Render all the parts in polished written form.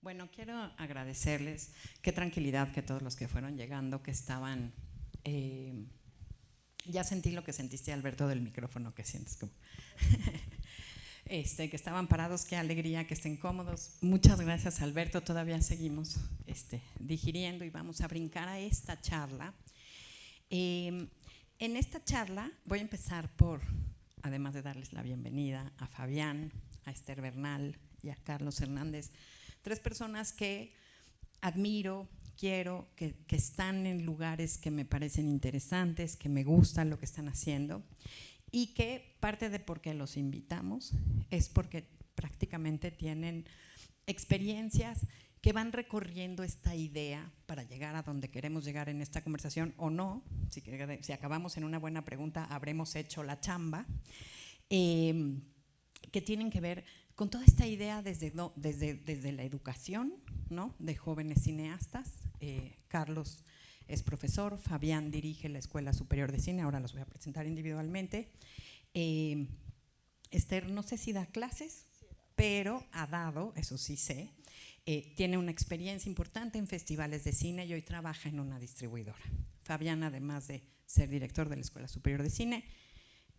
Bueno, quiero agradecerles, qué tranquilidad que todos los que fueron llegando, que estaban, ya sentí lo que sentiste, Alberto, del micrófono, que sientes como, que estaban parados, qué alegría, que estén cómodos. Muchas gracias, Alberto, todavía seguimos digiriendo y vamos a brincar a esta charla. En esta charla voy a empezar por, además de darles la bienvenida a Fabián, a Esther Bernal y a Carlos Hernández, tres personas que admiro, quiero, que están en lugares que me parecen interesantes, que me gustan lo que están haciendo y que parte de por qué los invitamos es porque prácticamente tienen experiencias que van recorriendo esta idea para llegar a donde queremos llegar en esta conversación o no. Si acabamos en una buena pregunta, habremos hecho la chamba, que tienen que ver con toda esta idea desde la educación, ¿no?, de jóvenes cineastas. Carlos es profesor, Fabián dirige la Escuela Superior de Cine, ahora los voy a presentar individualmente. Esther, no sé si da clases, pero ha dado, eso sí sé, tiene una experiencia importante en festivales de cine y hoy trabaja en una distribuidora. Fabián, además de ser director de la Escuela Superior de Cine,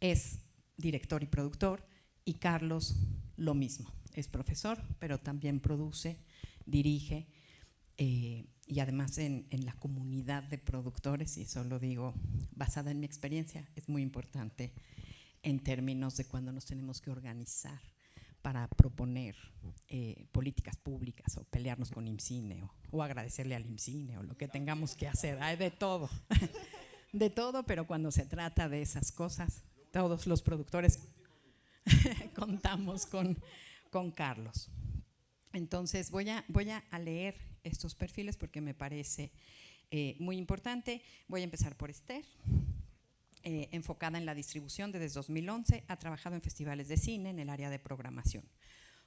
es director y productor, y Carlos lo mismo, es profesor, pero también produce, dirige, y además en la comunidad de productores, y eso lo digo basada en mi experiencia, es muy importante en términos de cuando nos tenemos que organizar para proponer políticas públicas o pelearnos con IMCINE o agradecerle al IMCINE o lo que tengamos que hacer. Hay de todo, de todo, pero cuando se trata de esas cosas, todos los productores contamos con Carlos. Entonces voy a leer estos perfiles porque me parece muy importante. Voy a empezar por Esther. Enfocada en la distribución desde 2011, ha trabajado en festivales de cine en el área de programación.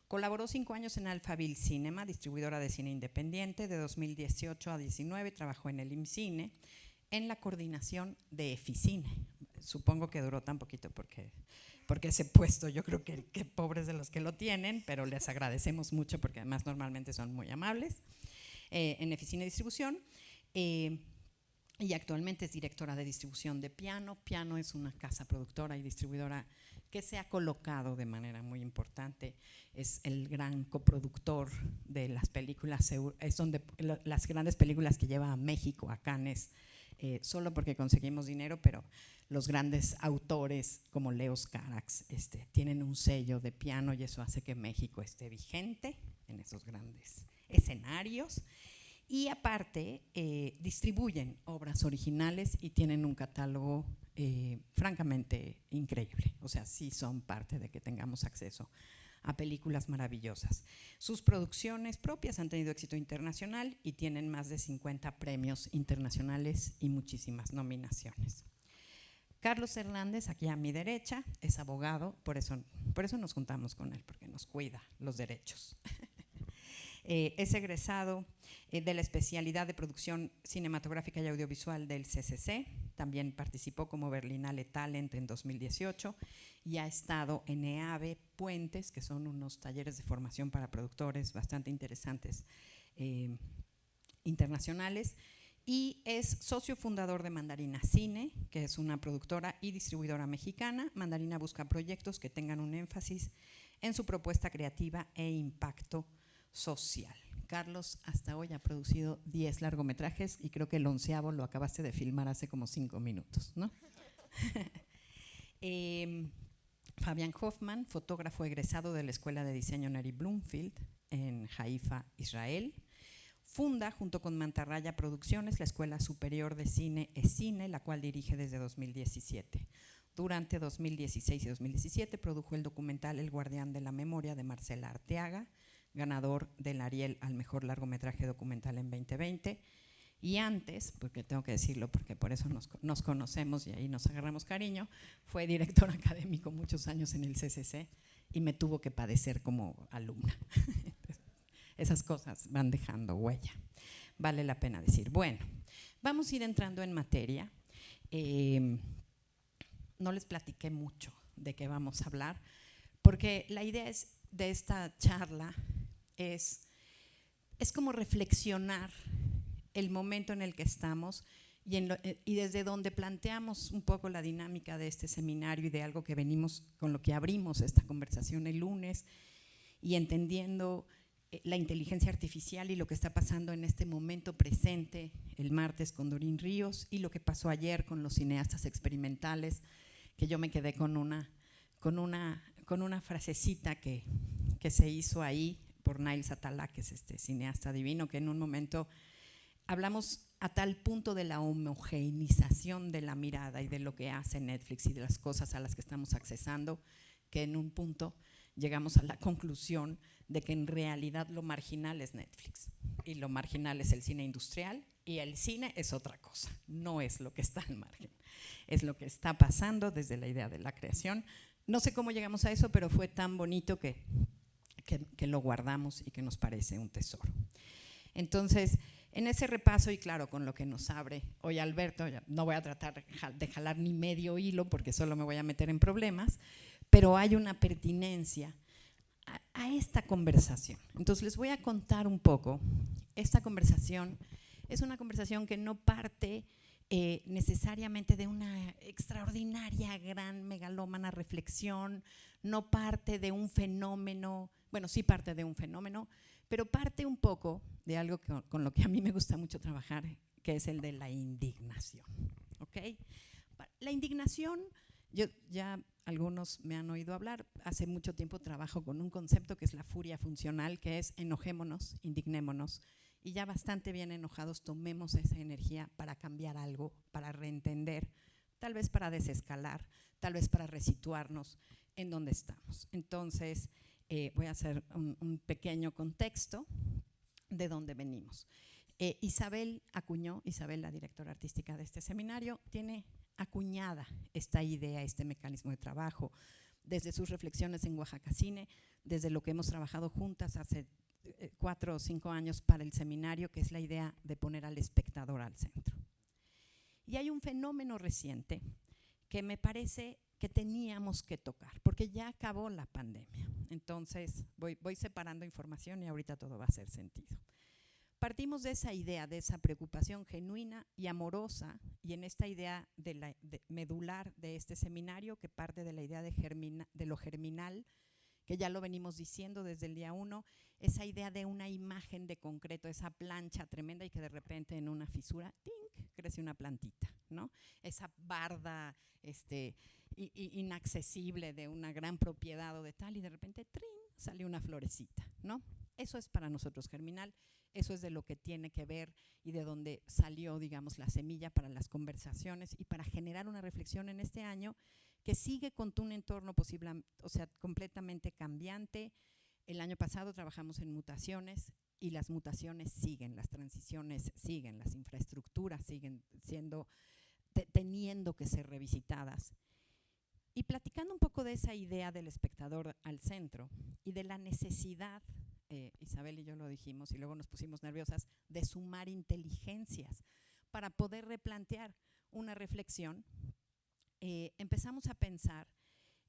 Colaboró 5 años en Alphaville Cinema, distribuidora de cine independiente. De 2018 a 2019 trabajó en el IMCINE en la coordinación de Eficine. Supongo que duró tan poquito porque ese puesto yo creo que pobres de los que lo tienen, pero les agradecemos mucho porque además normalmente son muy amables. En Eficine Distribución. Y actualmente es directora de distribución de Piano. Piano es una casa productora y distribuidora que se ha colocado de manera muy importante. Es el gran coproductor de las películas, es donde las grandes películas que lleva a México, a Cannes, solo porque conseguimos dinero, pero los grandes autores como Leos Carax tienen un sello de Piano y eso hace que México esté vigente en esos grandes escenarios. Y aparte, distribuyen obras originales y tienen un catálogo francamente increíble. O sea, sí son parte de que tengamos acceso a películas maravillosas. Sus producciones propias han tenido éxito internacional y tienen más de 50 premios internacionales y muchísimas nominaciones. Carlos Hernández, aquí a mi derecha, es abogado, por eso nos juntamos con él, porque nos cuida los derechos. Es egresado de la especialidad de producción cinematográfica y audiovisual del CCC. También participó como Berlinale Talent en 2018 y ha estado en EAVE Puentes, que son unos talleres de formación para productores bastante interesantes internacionales. Y es socio fundador de Mandarina Cine, que es una productora y distribuidora mexicana. Mandarina busca proyectos que tengan un énfasis en su propuesta creativa e impacto social. Carlos hasta hoy ha producido 10 largometrajes y creo que el 11º lo acabaste de filmar hace como 5 minutos, ¿no? Fabián Hoffman, fotógrafo egresado de la Escuela de Diseño Neri Bloomfield en Haifa, Israel. Funda, junto con Mantarraya Producciones, la Escuela Superior de Cine ECINE, la cual dirige desde 2017. Durante 2016 y 2017 produjo el documental El Guardián de la Memoria de Marcela Arteaga, ganador del Ariel al mejor largometraje documental en 2020. Y antes, porque tengo que decirlo porque por eso nos conocemos y ahí nos agarramos cariño, fue director académico muchos años en el CCC y me tuvo que padecer como alumna. Esas cosas van dejando huella, vale la pena decir. Bueno, vamos a ir entrando en materia. No les platiqué mucho de qué vamos a hablar, porque la idea de esta charla es es como reflexionar el momento en el que estamos y desde donde planteamos un poco la dinámica de este seminario y de algo que venimos, con lo que abrimos esta conversación el lunes, y entendiendo la inteligencia artificial y lo que está pasando en este momento presente, el martes con Dorín Ríos, y lo que pasó ayer con los cineastas experimentales, que yo me quedé con una frasecita que se hizo ahí por Nail Satala, que es este cineasta divino, que en un momento hablamos a tal punto de la homogeneización de la mirada y de lo que hace Netflix y de las cosas a las que estamos accesando, que en un punto llegamos a la conclusión de que en realidad lo marginal es Netflix y lo marginal es el cine industrial y el cine es otra cosa, no es lo que está al margen, es lo que está pasando desde la idea de la creación. No sé cómo llegamos a eso, pero fue tan bonito que lo guardamos y que nos parece un tesoro. Entonces, en ese repaso, y claro, con lo que nos abre hoy Alberto, no voy a tratar de jalar ni medio hilo porque solo me voy a meter en problemas, pero hay una pertinencia a esta conversación. Entonces, les voy a contar un poco. Esta conversación es una conversación que no parte necesariamente de una extraordinaria, gran, megalómana reflexión, no parte de un fenómeno, bueno, sí parte de un fenómeno, pero parte un poco de algo con lo que a mí me gusta mucho trabajar, que es el de la indignación. ¿Okay? La indignación, ya algunos me han oído hablar, hace mucho tiempo trabajo con un concepto que es la furia funcional, que es enojémonos, indignémonos, y ya bastante bien enojados tomemos esa energía para cambiar algo, para reentender, tal vez para desescalar, tal vez para resituarnos en donde estamos. Entonces, voy a hacer un pequeño contexto de dónde venimos. Isabel acuñó, Isabel, la directora artística de este seminario, tiene acuñada esta idea, este mecanismo de trabajo, desde sus reflexiones en Oaxaca Cine, desde lo que hemos trabajado juntas hace 4 o 5 años para el seminario, que es la idea de poner al espectador al centro. Y hay un fenómeno reciente que me parece que teníamos que tocar, porque ya acabó la pandemia. Entonces, voy separando información y ahorita todo va a hacer sentido. Partimos de esa idea, de esa preocupación genuina y amorosa, y en esta idea de medular de este seminario, que parte de la idea de lo germinal, que ya lo venimos diciendo desde el día 1, esa idea de una imagen de concreto, esa plancha tremenda y que de repente en una fisura, ¡tink!, crece una plantita, ¿no? Esa barda inaccesible de una gran propiedad o de tal, y de repente, ¡trin!, sale una florecita, ¿no? Eso es para nosotros germinal, eso es de lo que tiene que ver y de donde salió, digamos, la semilla para las conversaciones y para generar una reflexión en este año que sigue con un entorno posible, o sea, completamente cambiante. El año pasado trabajamos en mutaciones y las mutaciones siguen, las transiciones siguen, las infraestructuras siguen teniendo que ser revisitadas. Y platicando un poco de esa idea del espectador al centro y de la necesidad, Isabel y yo lo dijimos y luego nos pusimos nerviosas, de sumar inteligencias para poder replantear una reflexión, empezamos a pensar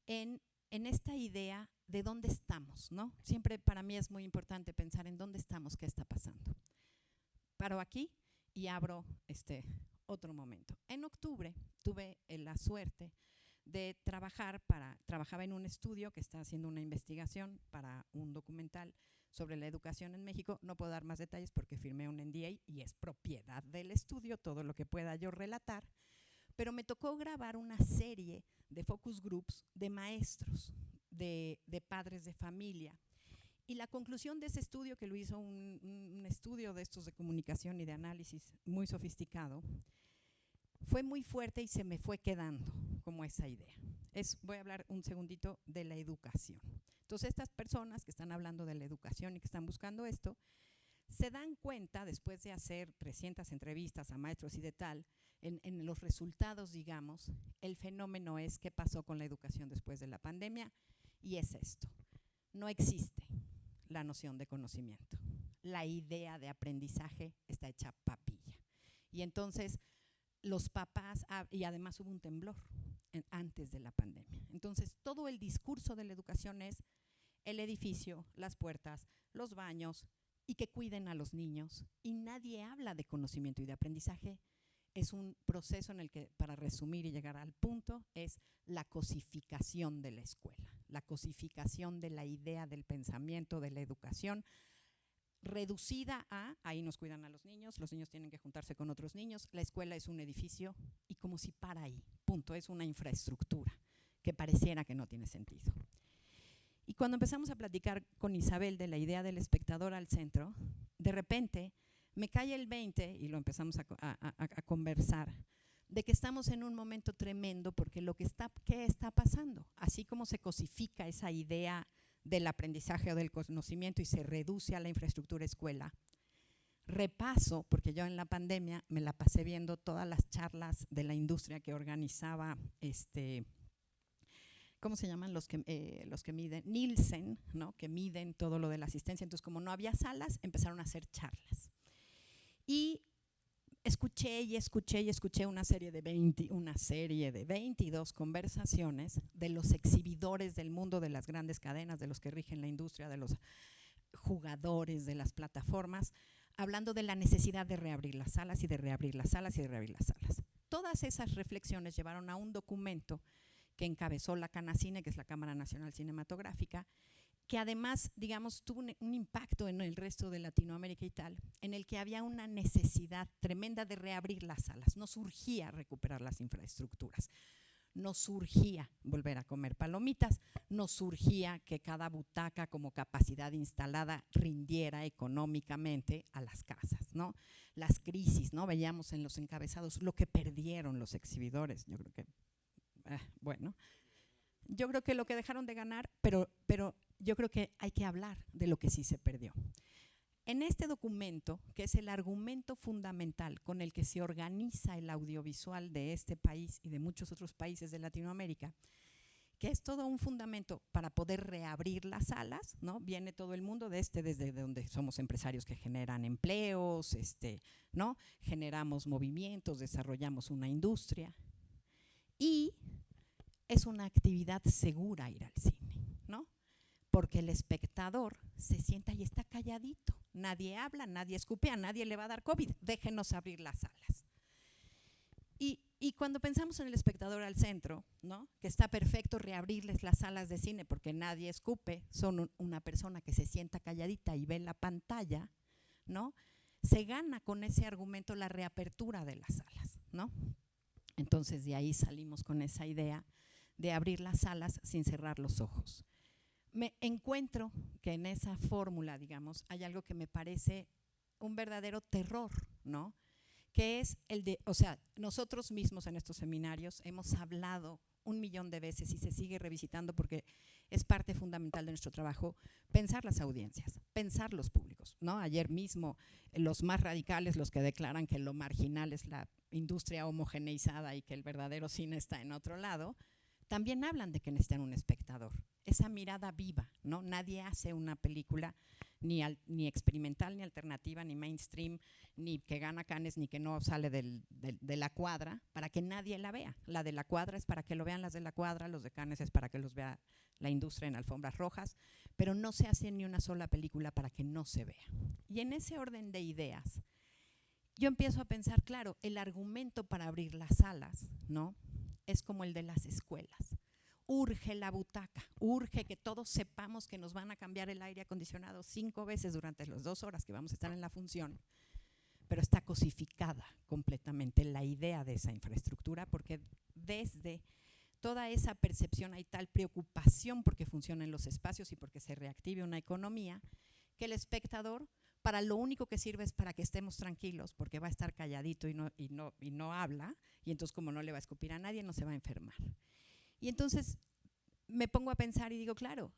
en esta idea de dónde estamos, ¿no? Siempre para mí es muy importante pensar en dónde estamos, qué está pasando. Paro aquí y abro otro momento. En octubre tuve la suerte de trabajaba en un estudio que está haciendo una investigación para un documental sobre la educación en México. No puedo dar más detalles porque firmé un NDA y es propiedad del estudio, todo lo que pueda yo relatar, pero me tocó grabar una serie de focus groups de maestros, de padres de familia. Y la conclusión de ese estudio, que lo hizo un estudio de estos de comunicación y de análisis muy sofisticado, fue muy fuerte y se me fue quedando como esa idea. Voy a hablar un segundito de la educación. Entonces, estas personas que están hablando de la educación y que están buscando esto, se dan cuenta, después de hacer 300 entrevistas a maestros y de tal, en los resultados, digamos, el fenómeno es qué pasó con la educación después de la pandemia, y es esto: no existe la noción de conocimiento. La idea de aprendizaje está hecha papilla. Y entonces los papás, y además hubo un temblor antes de la pandemia. Entonces todo el discurso de la educación es el edificio, las puertas, los baños, y que cuiden a los niños. Y nadie habla de conocimiento y de aprendizaje. Es un proceso en el que, para resumir y llegar al punto, es la cosificación de la escuela, la cosificación de la idea del pensamiento, de la educación, reducida a, ahí nos cuidan a los niños tienen que juntarse con otros niños, la escuela es un edificio y como si para ahí, punto, es una infraestructura que pareciera que no tiene sentido. Y cuando empezamos a platicar con Isabel de la idea del espectador al centro, de repente me cae el 20 y lo empezamos a conversar, de que estamos en un momento tremendo porque ¿qué está pasando? Así como se cosifica esa idea del aprendizaje o del conocimiento y se reduce a la infraestructura escuela. Repaso, porque yo en la pandemia me la pasé viendo todas las charlas de la industria que organizaba, ¿cómo se llaman los que miden? Nielsen, ¿no? Que miden todo lo de la asistencia. Entonces, como no había salas, empezaron a hacer charlas. Y escuché una serie de 22 conversaciones de los exhibidores del mundo de las grandes cadenas, de los que rigen la industria, de los jugadores de las plataformas, hablando de la necesidad de reabrir las salas y de reabrir las salas y de reabrir las salas. Todas esas reflexiones llevaron a un documento que encabezó la Canacine, que es la Cámara Nacional Cinematográfica, que además, digamos, tuvo un impacto en el resto de Latinoamérica y tal, en el que había una necesidad tremenda de reabrir las salas. No surgía recuperar las infraestructuras, no surgía volver a comer palomitas, no surgía que cada butaca como capacidad instalada rindiera económicamente a las casas, ¿no? Las crisis, ¿no? Veíamos en los encabezados lo que perdieron los exhibidores, yo creo que, yo creo que lo que dejaron de ganar, pero yo creo que hay que hablar de lo que sí se perdió. En este documento, que es el argumento fundamental con el que se organiza el audiovisual de este país y de muchos otros países de Latinoamérica, que es todo un fundamento para poder reabrir las salas, ¿no? Viene todo el mundo desde donde somos empresarios que generan empleos, ¿no? Generamos movimientos, desarrollamos una industria y es una actividad segura ir al cine, ¿no? Porque el espectador se sienta y está calladito, nadie habla, nadie escupe, a nadie le va a dar COVID, déjenos abrir las salas. Y cuando pensamos en el espectador al centro, ¿no? Que está perfecto reabrirles las salas de cine porque nadie escupe, son una persona que se sienta calladita y ve la pantalla, ¿no? Se gana con ese argumento la reapertura de las salas, ¿no? Entonces de ahí salimos con esa idea de abrir las salas sin cerrar los ojos. Me encuentro que en esa fórmula, digamos, hay algo que me parece un verdadero terror, ¿no? Que es el de, o sea, nosotros mismos en estos seminarios hemos hablado 1.000.000 de veces y se sigue revisitando porque es parte fundamental de nuestro trabajo, pensar las audiencias, pensar los públicos, ¿no? Ayer mismo los más radicales, los que declaran que lo marginal es la industria homogeneizada y que el verdadero cine está en otro lado, también hablan de que necesitan un espectador, esa mirada viva, ¿no? Nadie hace una película ni experimental, ni alternativa, ni mainstream, ni que gana Cannes, ni que no sale de la cuadra, para que nadie la vea. La de la cuadra es para que lo vean las de la cuadra, los de Cannes es para que los vea la industria en alfombras rojas, pero no se hace ni una sola película para que no se vea. Y en ese orden de ideas, yo empiezo a pensar, claro, el argumento para abrir las salas, ¿no? Es como el de las escuelas. Urge la butaca, urge que todos sepamos que nos van a cambiar el aire acondicionado 5 veces durante las 2 horas que vamos a estar en la función, pero está cosificada completamente la idea de esa infraestructura porque desde toda esa percepción hay tal preocupación porque funcionen los espacios y porque se reactive una economía que el espectador para lo único que sirve es para que estemos tranquilos porque va a estar calladito y no habla y entonces como no le va a escupir a nadie no se va a enfermar. Y entonces me pongo a pensar y digo, claro,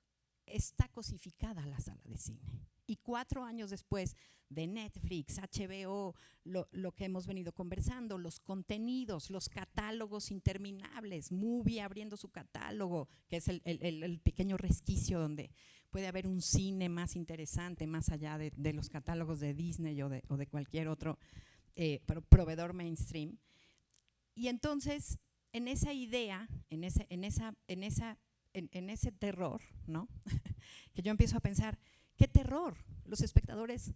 está cosificada la sala de cine. Y 4 años después de Netflix, HBO, lo que hemos venido conversando, los contenidos, los catálogos interminables, Movie abriendo su catálogo, que es el pequeño resquicio donde puede haber un cine más interesante, más allá de los catálogos de Disney o de cualquier otro proveedor mainstream. Y entonces, en esa idea, en ese terror, ¿no? que yo empiezo a pensar, ¡Qué terror! Los espectadores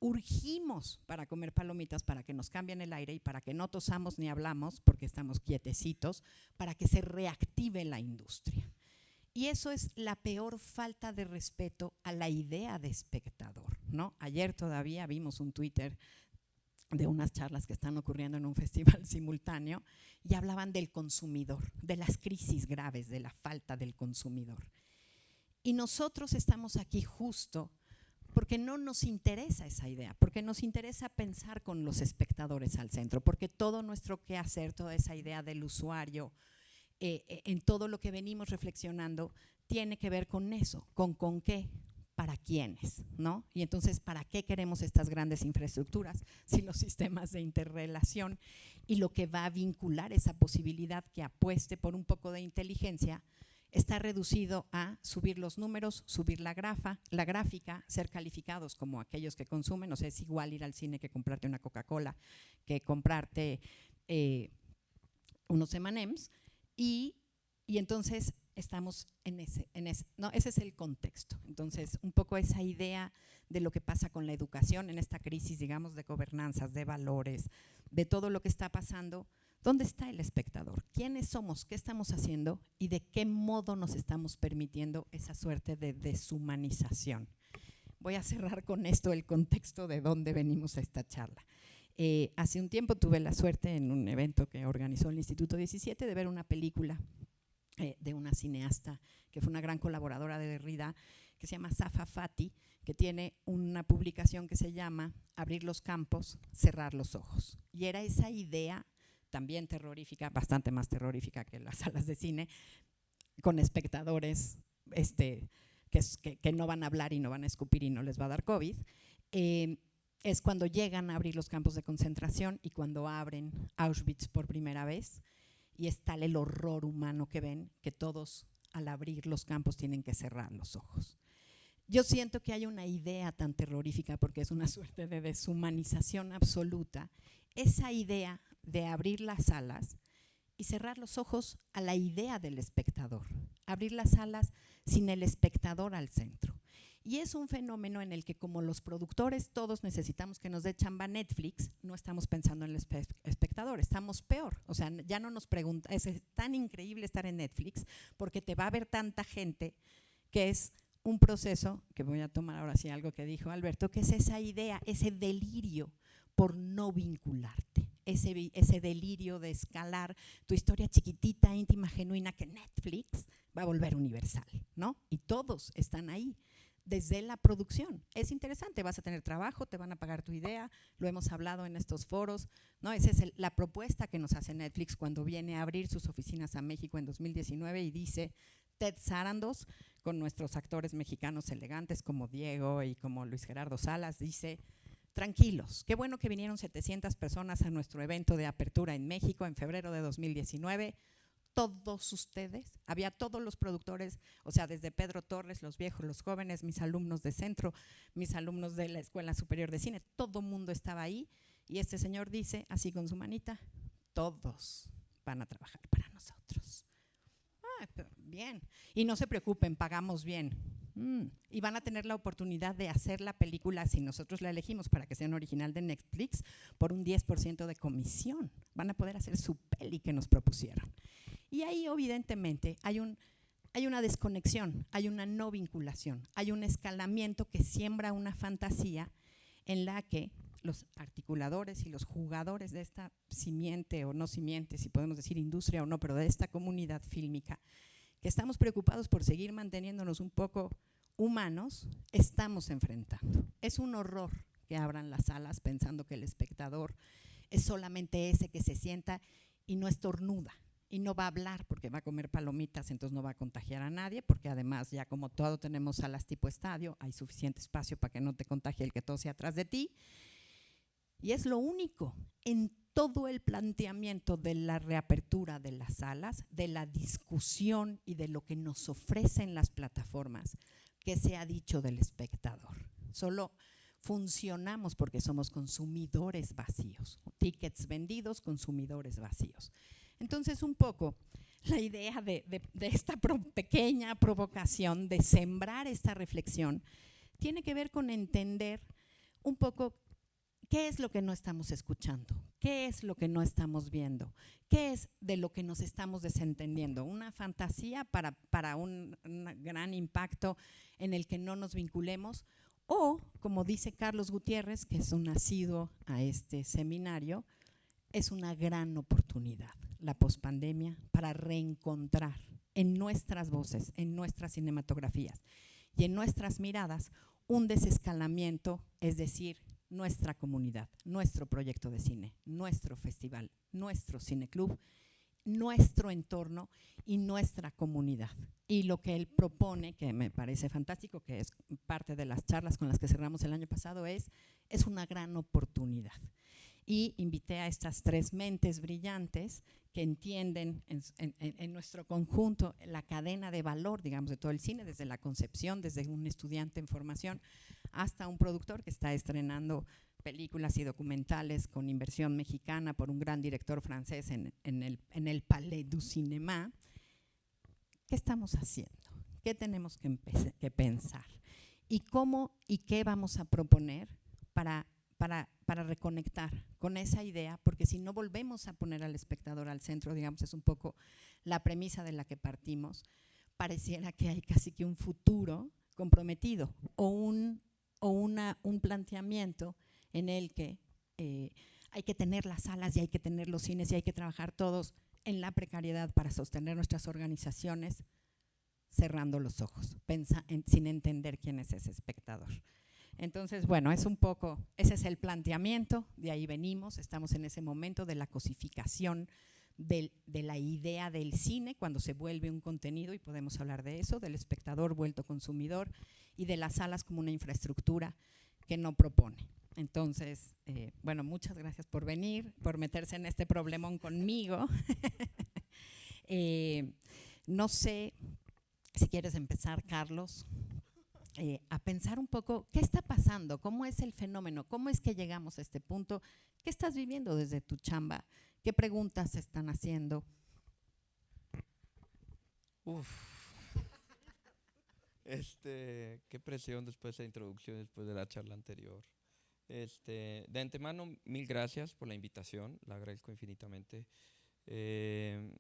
urgimos para comer palomitas, para que nos cambien el aire y para que no tosamos ni hablamos, porque estamos quietecitos, para que se reactive la industria. Y eso es la peor falta de respeto a la idea de espectador, ¿no? Ayer todavía vimos un Twitter de unas charlas que están ocurriendo en un festival simultáneo y hablaban del consumidor, de las crisis graves, de la falta del consumidor. Y nosotros estamos aquí justo porque no nos interesa esa idea, porque nos interesa pensar con los espectadores al centro, porque todo nuestro quehacer, toda esa idea del usuario, en todo lo que venimos reflexionando, tiene que ver con eso, con qué, para quiénes, ¿no? Y entonces, ¿para qué queremos estas grandes infraestructuras si los sistemas de interrelación y lo que va a vincular esa posibilidad que apueste por un poco de inteligencia está reducido a subir los números, subir la gráfica, ser calificados como aquellos que consumen? O sea, es igual ir al cine que comprarte una Coca-Cola, que comprarte unos M&M's, y entonces estamos en ese, no, ese es el contexto. Entonces, un poco esa idea de lo que pasa con la educación en esta crisis, digamos, de gobernanzas, de valores, de todo lo que está pasando. ¿Dónde está el espectador? ¿Quiénes somos? ¿Qué estamos haciendo? ¿Y de qué modo nos estamos permitiendo esa suerte de deshumanización? Voy a cerrar con esto el contexto de dónde venimos a esta charla. Hace un tiempo tuve la suerte en un evento que organizó el Instituto 17 de ver una película de una cineasta que fue una gran colaboradora de Derrida, que se llama Safa Fati, que tiene una publicación que se llama Abrir los campos, cerrar los ojos. Y era esa idea también terrorífica, bastante más terrorífica que las salas de cine, con espectadores que no van a hablar y no van a escupir y no les va a dar COVID. Es cuando llegan a abrir los campos de concentración y cuando abren Auschwitz por primera vez, y es tal el horror humano que ven que todos al abrir los campos tienen que cerrar los ojos. Yo siento que hay una idea tan terrorífica, porque es una suerte de deshumanización absoluta, esa idea de abrir las salas y cerrar los ojos a la idea del espectador, abrir las salas sin el espectador al centro. Y es un fenómeno en el que, como los productores todos necesitamos que nos dé chamba Netflix, no estamos pensando en el espectador, estamos peor. O sea, ya no nos pregunta, es tan increíble estar en Netflix porque te va a ver tanta gente, que es un proceso, que voy a tomar ahora sí algo que dijo Alberto, que es esa idea, ese delirio por no vincularte, ese delirio de escalar tu historia chiquitita, íntima, genuina, que Netflix va a volver universal, ¿no? Y todos están ahí, desde la producción. Es interesante, vas a tener trabajo, te van a pagar tu idea, lo hemos hablado en estos foros, ¿no? Esa es la propuesta que nos hace Netflix cuando viene a abrir sus oficinas a México en 2019 y dice: Ted Sarandos, con nuestros actores mexicanos elegantes como Diego y como Luis Gerardo Salas, dice: tranquilos, qué bueno que vinieron 700 personas a nuestro evento de apertura en México en febrero de 2019. Todos ustedes, había todos los productores, o sea, desde Pedro Torres, los viejos, los jóvenes, mis alumnos de centro, mis alumnos de la Escuela Superior de Cine, todo mundo estaba ahí, y este señor dice, así con su manita: todos van a trabajar para nosotros. Bien, y no se preocupen, pagamos bien. Y van a tener la oportunidad de hacer la película, si nosotros la elegimos para que sea un original de Netflix, por un 10% de comisión. Van a poder hacer su peli que nos propusieron. Y ahí evidentemente hay una desconexión, hay una no vinculación, hay un escalamiento que siembra una fantasía en la que los articuladores y los jugadores de esta simiente o no simiente, si podemos decir industria o no, pero de esta comunidad fílmica, que estamos preocupados por seguir manteniéndonos un poco humanos, estamos enfrentando. Es un horror que abran las salas pensando que el espectador es solamente ese que se sienta y no estornuda y no va a hablar porque va a comer palomitas, entonces no va a contagiar a nadie, porque además ya como todo tenemos salas tipo estadio, hay suficiente espacio para que no te contagie el que tose atrás de ti. Y es lo único en todo el planteamiento de la reapertura de las salas, de la discusión y de lo que nos ofrecen las plataformas, que se ha dicho del espectador. Solo funcionamos porque somos consumidores vacíos, tickets vendidos, consumidores vacíos. Entonces, un poco la idea de esta pequeña provocación de sembrar esta reflexión tiene que ver con entender un poco qué es lo que no estamos escuchando, qué es lo que no estamos viendo, qué es de lo que nos estamos desentendiendo. Una fantasía para un gran impacto en el que no nos vinculemos, o, como dice Carlos Gutiérrez, que es un nacido a este seminario, es una gran oportunidad, la pospandemia, para reencontrar en nuestras voces, en nuestras cinematografías y en nuestras miradas un desescalamiento, es decir, nuestra comunidad, nuestro proyecto de cine, nuestro festival, nuestro cineclub, nuestro entorno y nuestra comunidad. Y lo que él propone, que me parece fantástico, que es parte de las charlas con las que cerramos el año pasado, es una gran oportunidad. Y invité a estas 3 mentes brillantes que entienden en nuestro conjunto la cadena de valor, digamos, de todo el cine, desde la concepción, desde un estudiante en formación, hasta un productor que está estrenando películas y documentales con inversión mexicana por un gran director francés en el Palais du Cinéma. ¿Qué estamos haciendo? ¿Qué tenemos que pensar? ¿Y cómo y qué vamos a proponer para reconectar con esa idea? Porque si no volvemos a poner al espectador al centro, digamos, es un poco la premisa de la que partimos, pareciera que hay casi que un futuro comprometido o un planteamiento en el que hay que tener las salas y hay que tener los cines y hay que trabajar todos en la precariedad para sostener nuestras organizaciones, cerrando los ojos, sin entender quién es ese espectador. Entonces, bueno, es un poco, ese es el planteamiento, de ahí venimos, estamos en ese momento de la cosificación de la idea del cine cuando se vuelve un contenido, y podemos hablar de eso, del espectador vuelto consumidor y de las salas como una infraestructura que no propone. Entonces, bueno, muchas gracias por venir, por meterse en este problemón conmigo. No sé si quieres empezar, Carlos, a pensar un poco qué está pasando, cómo es el fenómeno, cómo es que llegamos a este punto, qué estás viviendo desde tu chamba, qué preguntas se están haciendo. Uf, qué presión después de esa introducción, después de la charla anterior. De antemano, mil gracias por la invitación, la agradezco infinitamente. Eh,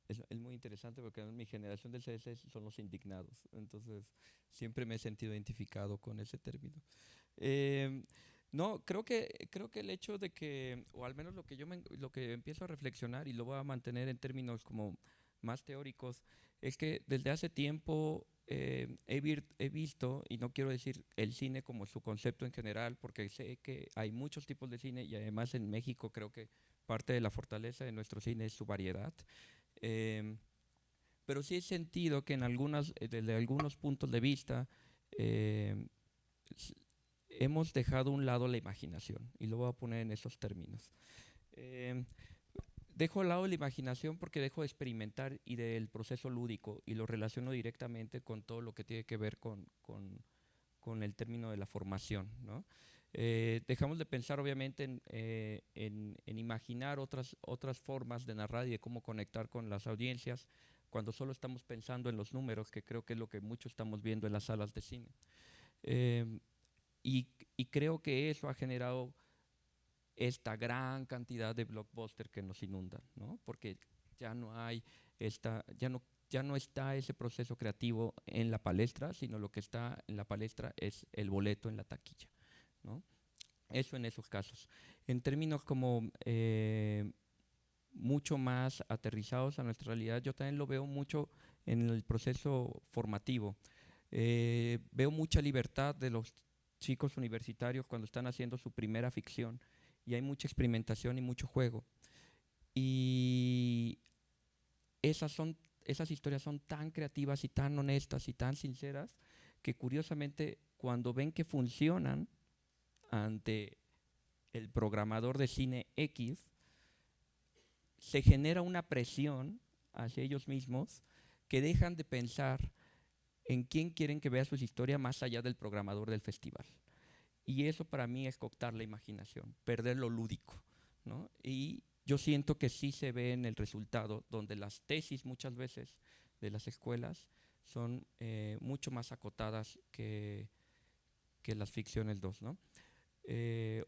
es muy interesante porque en mi generación del CS son los indignados, entonces siempre me he sentido identificado con ese término. Eh, no, creo que el hecho de que, o al menos lo que empiezo a reflexionar y lo voy a mantener en términos como más teóricos, es que desde hace tiempo he visto, y no quiero decir el cine como su concepto en general, porque sé que hay muchos tipos de cine y además en México creo que parte de la fortaleza de nuestro cine es su variedad. Em, pero sí he sentido que desde algunos puntos de vista, em, s- hemos dejado a un lado la imaginación, y lo voy a poner en esos términos. Em, Dejo a un lado la imaginación porque dejo de experimentar y del proceso lúdico y lo relaciono directamente con todo lo que tiene que ver con el término de la formación, ¿no? Dejamos de pensar obviamente en imaginar otras formas de narrar y de cómo conectar con las audiencias cuando solo estamos pensando en los números, que creo que es lo que mucho estamos viendo en las salas de cine. Eh, y creo que eso ha generado esta gran cantidad de blockbusters que nos inundan, ¿no? Porque ya no hay ya no está ese proceso creativo en la palestra, sino lo que está en la palestra es el boleto en la taquilla, ¿no? Eso en esos casos. En términos como mucho más aterrizados a nuestra realidad, yo también lo veo mucho en el proceso formativo. Veo mucha libertad de los chicos universitarios cuando están haciendo su primera ficción y hay mucha experimentación y mucho juego. Y esas historias son tan creativas y tan honestas y tan sinceras que curiosamente cuando ven que funcionan ante el programador de cine X, se genera una presión hacia ellos mismos que dejan de pensar en quién quieren que vea sus historias más allá del programador del festival. Y eso para mí es cooptar la imaginación, perder lo lúdico, ¿no? Y yo siento que sí se ve en el resultado, donde las tesis muchas veces de las escuelas son mucho más acotadas que las ficciones 2, ¿no?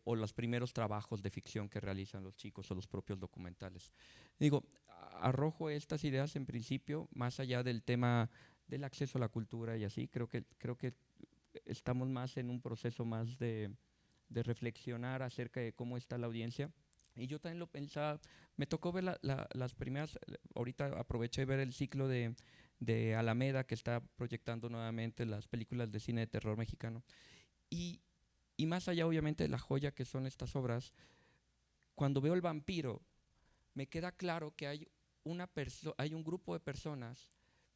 O los primeros trabajos de ficción que realizan los chicos o los propios documentales. Digo, arrojo estas ideas en principio, más allá del tema del acceso a la cultura y así, creo que estamos más en un proceso más de reflexionar acerca de cómo está la audiencia. Y yo también lo pensaba, me tocó ver las primeras, ahorita aproveché de ver el ciclo de Alameda, que está proyectando nuevamente las películas de cine de terror mexicano. Y más allá, obviamente, de la joya que son estas obras, cuando veo El vampiro, me queda claro que hay un grupo de personas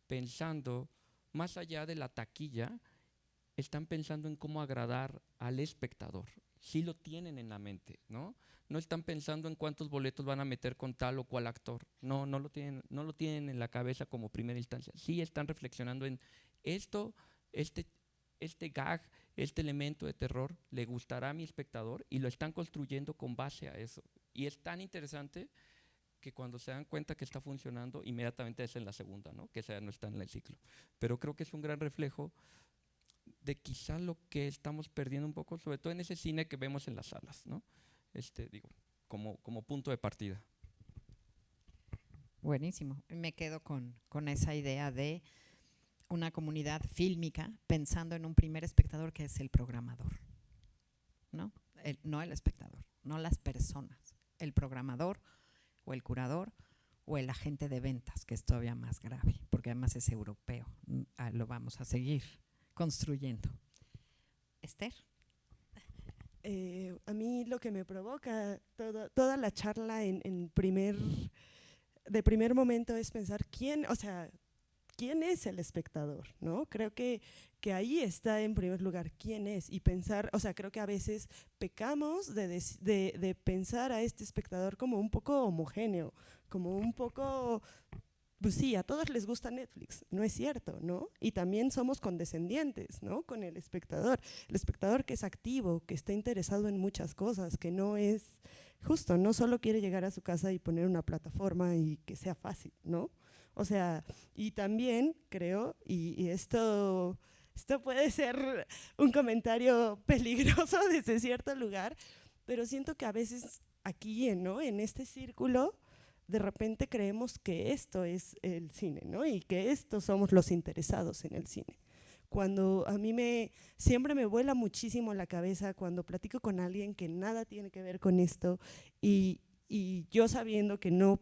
pensando, más allá de la taquilla, están pensando en cómo agradar al espectador. Sí lo tienen en la mente, ¿no? No están pensando en cuántos boletos van a meter con tal o cual actor. No lo tienen en la cabeza como primera instancia. Sí están reflexionando en esto, este gag, este elemento de terror, le gustará a mi espectador, y lo están construyendo con base a eso. Y es tan interesante que cuando se dan cuenta que está funcionando, inmediatamente es en la segunda, ¿no? Que esa no está en el ciclo. Pero creo que es un gran reflejo de quizá lo que estamos perdiendo un poco, sobre todo en ese cine que vemos en las salas, ¿no? Digo, como punto de partida. Buenísimo. Me quedo con esa idea de una comunidad fílmica pensando en un primer espectador que es el programador, ¿no? No el espectador, no las personas, el programador o el curador o el agente de ventas, que es todavía más grave, porque además es europeo. Lo vamos a seguir construyendo. Esther. A mí lo que me provoca toda la charla de primer momento es pensar quién es el espectador, ¿no? Creo que ahí está en primer lugar quién es, y pensar, creo que a veces pecamos de pensar a este espectador como un poco homogéneo, como un poco, pues sí, a todos les gusta Netflix, no es cierto, ¿no? Y también somos condescendientes, ¿no? Con el espectador que es activo, que está interesado en muchas cosas, que no es justo, no solo quiere llegar a su casa y poner una plataforma y que sea fácil, ¿no? Y también creo, y esto puede ser un comentario peligroso desde cierto lugar, pero siento que a veces aquí, ¿no? En este círculo, de repente creemos que esto es el cine, ¿no? Y que estos somos los interesados en el cine. Cuando a mí siempre me vuela muchísimo la cabeza cuando platico con alguien que nada tiene que ver con esto, y yo sabiendo que no,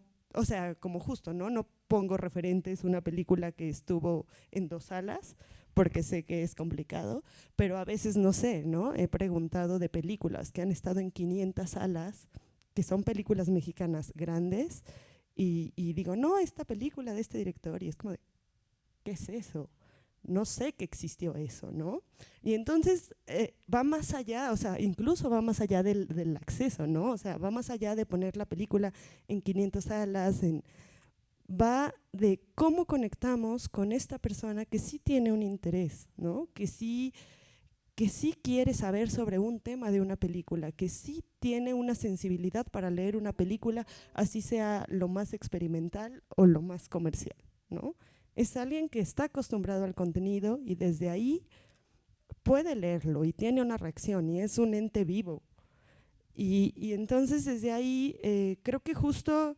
como justo, ¿no? No pongo referentes, una película que estuvo en 2 salas, porque sé que es complicado, pero a veces no sé, ¿no? He preguntado de películas que han estado en 500 salas, que son películas mexicanas grandes, y digo, no, esta película de este director, y es como de, ¿qué es eso? No sé que existió eso, ¿no? Y entonces va más allá, incluso va más allá del acceso, ¿no? Va más allá de poner la película en 500 salas, va de cómo conectamos con esta persona que sí tiene un interés, ¿no? Que sí quiere saber sobre un tema de una película, que sí tiene una sensibilidad para leer una película, así sea lo más experimental o lo más comercial, ¿no? Es alguien que está acostumbrado al contenido y desde ahí puede leerlo y tiene una reacción y es un ente vivo. Y entonces desde ahí creo que justo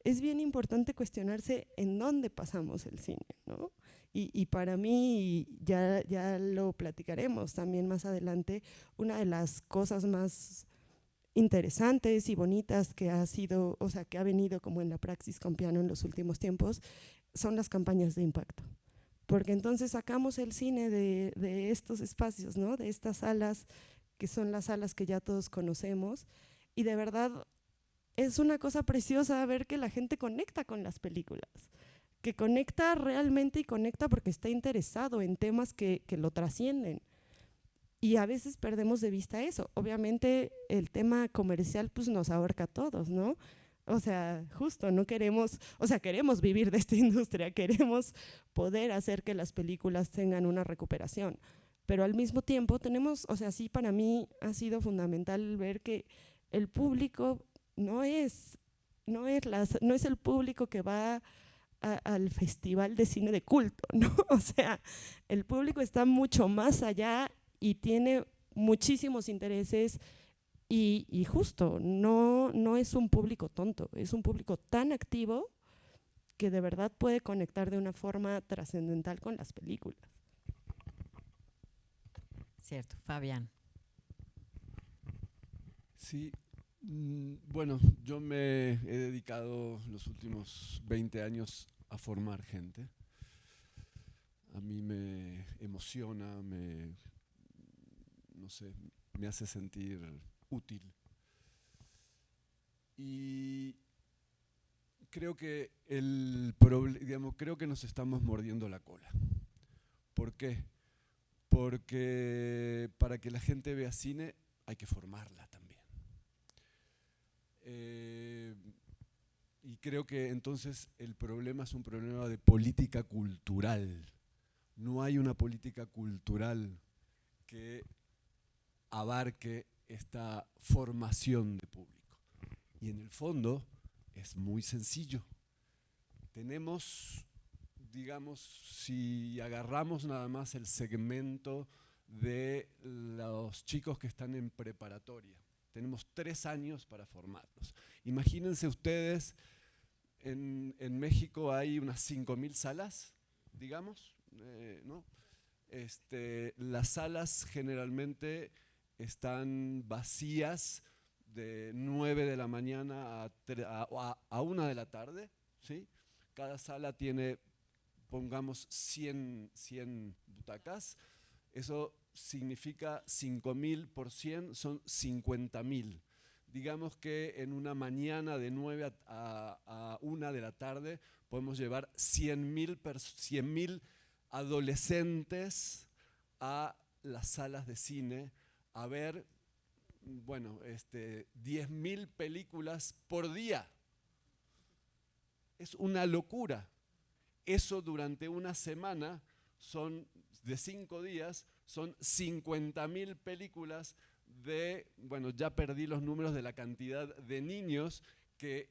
es bien importante cuestionarse en dónde pasamos el cine, ¿no? Y para mí, ya lo platicaremos también más adelante, una de las cosas más interesantes y bonitas que que ha venido como en la praxis Compiano en los últimos tiempos, son las campañas de impacto. Porque entonces sacamos el cine de estos espacios, ¿no? De estas salas, que son las salas que ya todos conocemos, y de verdad es una cosa preciosa ver que la gente conecta con las películas, que conecta realmente, y conecta porque está interesado en temas que lo trascienden. Y a veces perdemos de vista eso. Obviamente el tema comercial pues nos ahorca a todos, ¿no? Justo no queremos, queremos vivir de esta industria, queremos poder hacer que las películas tengan una recuperación, pero al mismo tiempo tenemos, sí, para mí ha sido fundamental ver que el público no es el público que va al festival de cine de culto, ¿no? O sea, el público está mucho más allá y tiene muchísimos intereses y justo, no es un público tonto, es un público tan activo que de verdad puede conectar de una forma trascendental con las películas. Cierto, Fabián. Sí, bueno, yo me he dedicado los últimos 20 años a formar gente. A mí me emociona, no sé, me hace sentir útil. Y creo que creo que nos estamos mordiendo la cola. ¿Por qué? Porque para que la gente vea cine hay que formarla también. Y creo que entonces el problema es un problema de política cultural. No hay una política cultural que abarque esta formación de público. Y en el fondo es muy sencillo. Tenemos, digamos, si agarramos nada más el segmento de los chicos que están en preparatoria, tenemos 3 años para formarlos. Imagínense ustedes, en México hay unas 5.000 salas, digamos, ¿no? Las salas generalmente están vacías de 9 de la mañana a 1 de la tarde, ¿sí? Cada sala tiene, pongamos, 100 butacas. Eso significa 5.000 por 100, son 50.000. Digamos que en una mañana de 9 a 1 de la tarde podemos llevar 100.000 adolescentes a las salas de cine a ver, bueno, 10.000 películas por día. Es una locura. Eso durante una semana de 5 días, son 50.000 películas bueno, ya perdí los números de la cantidad de niños que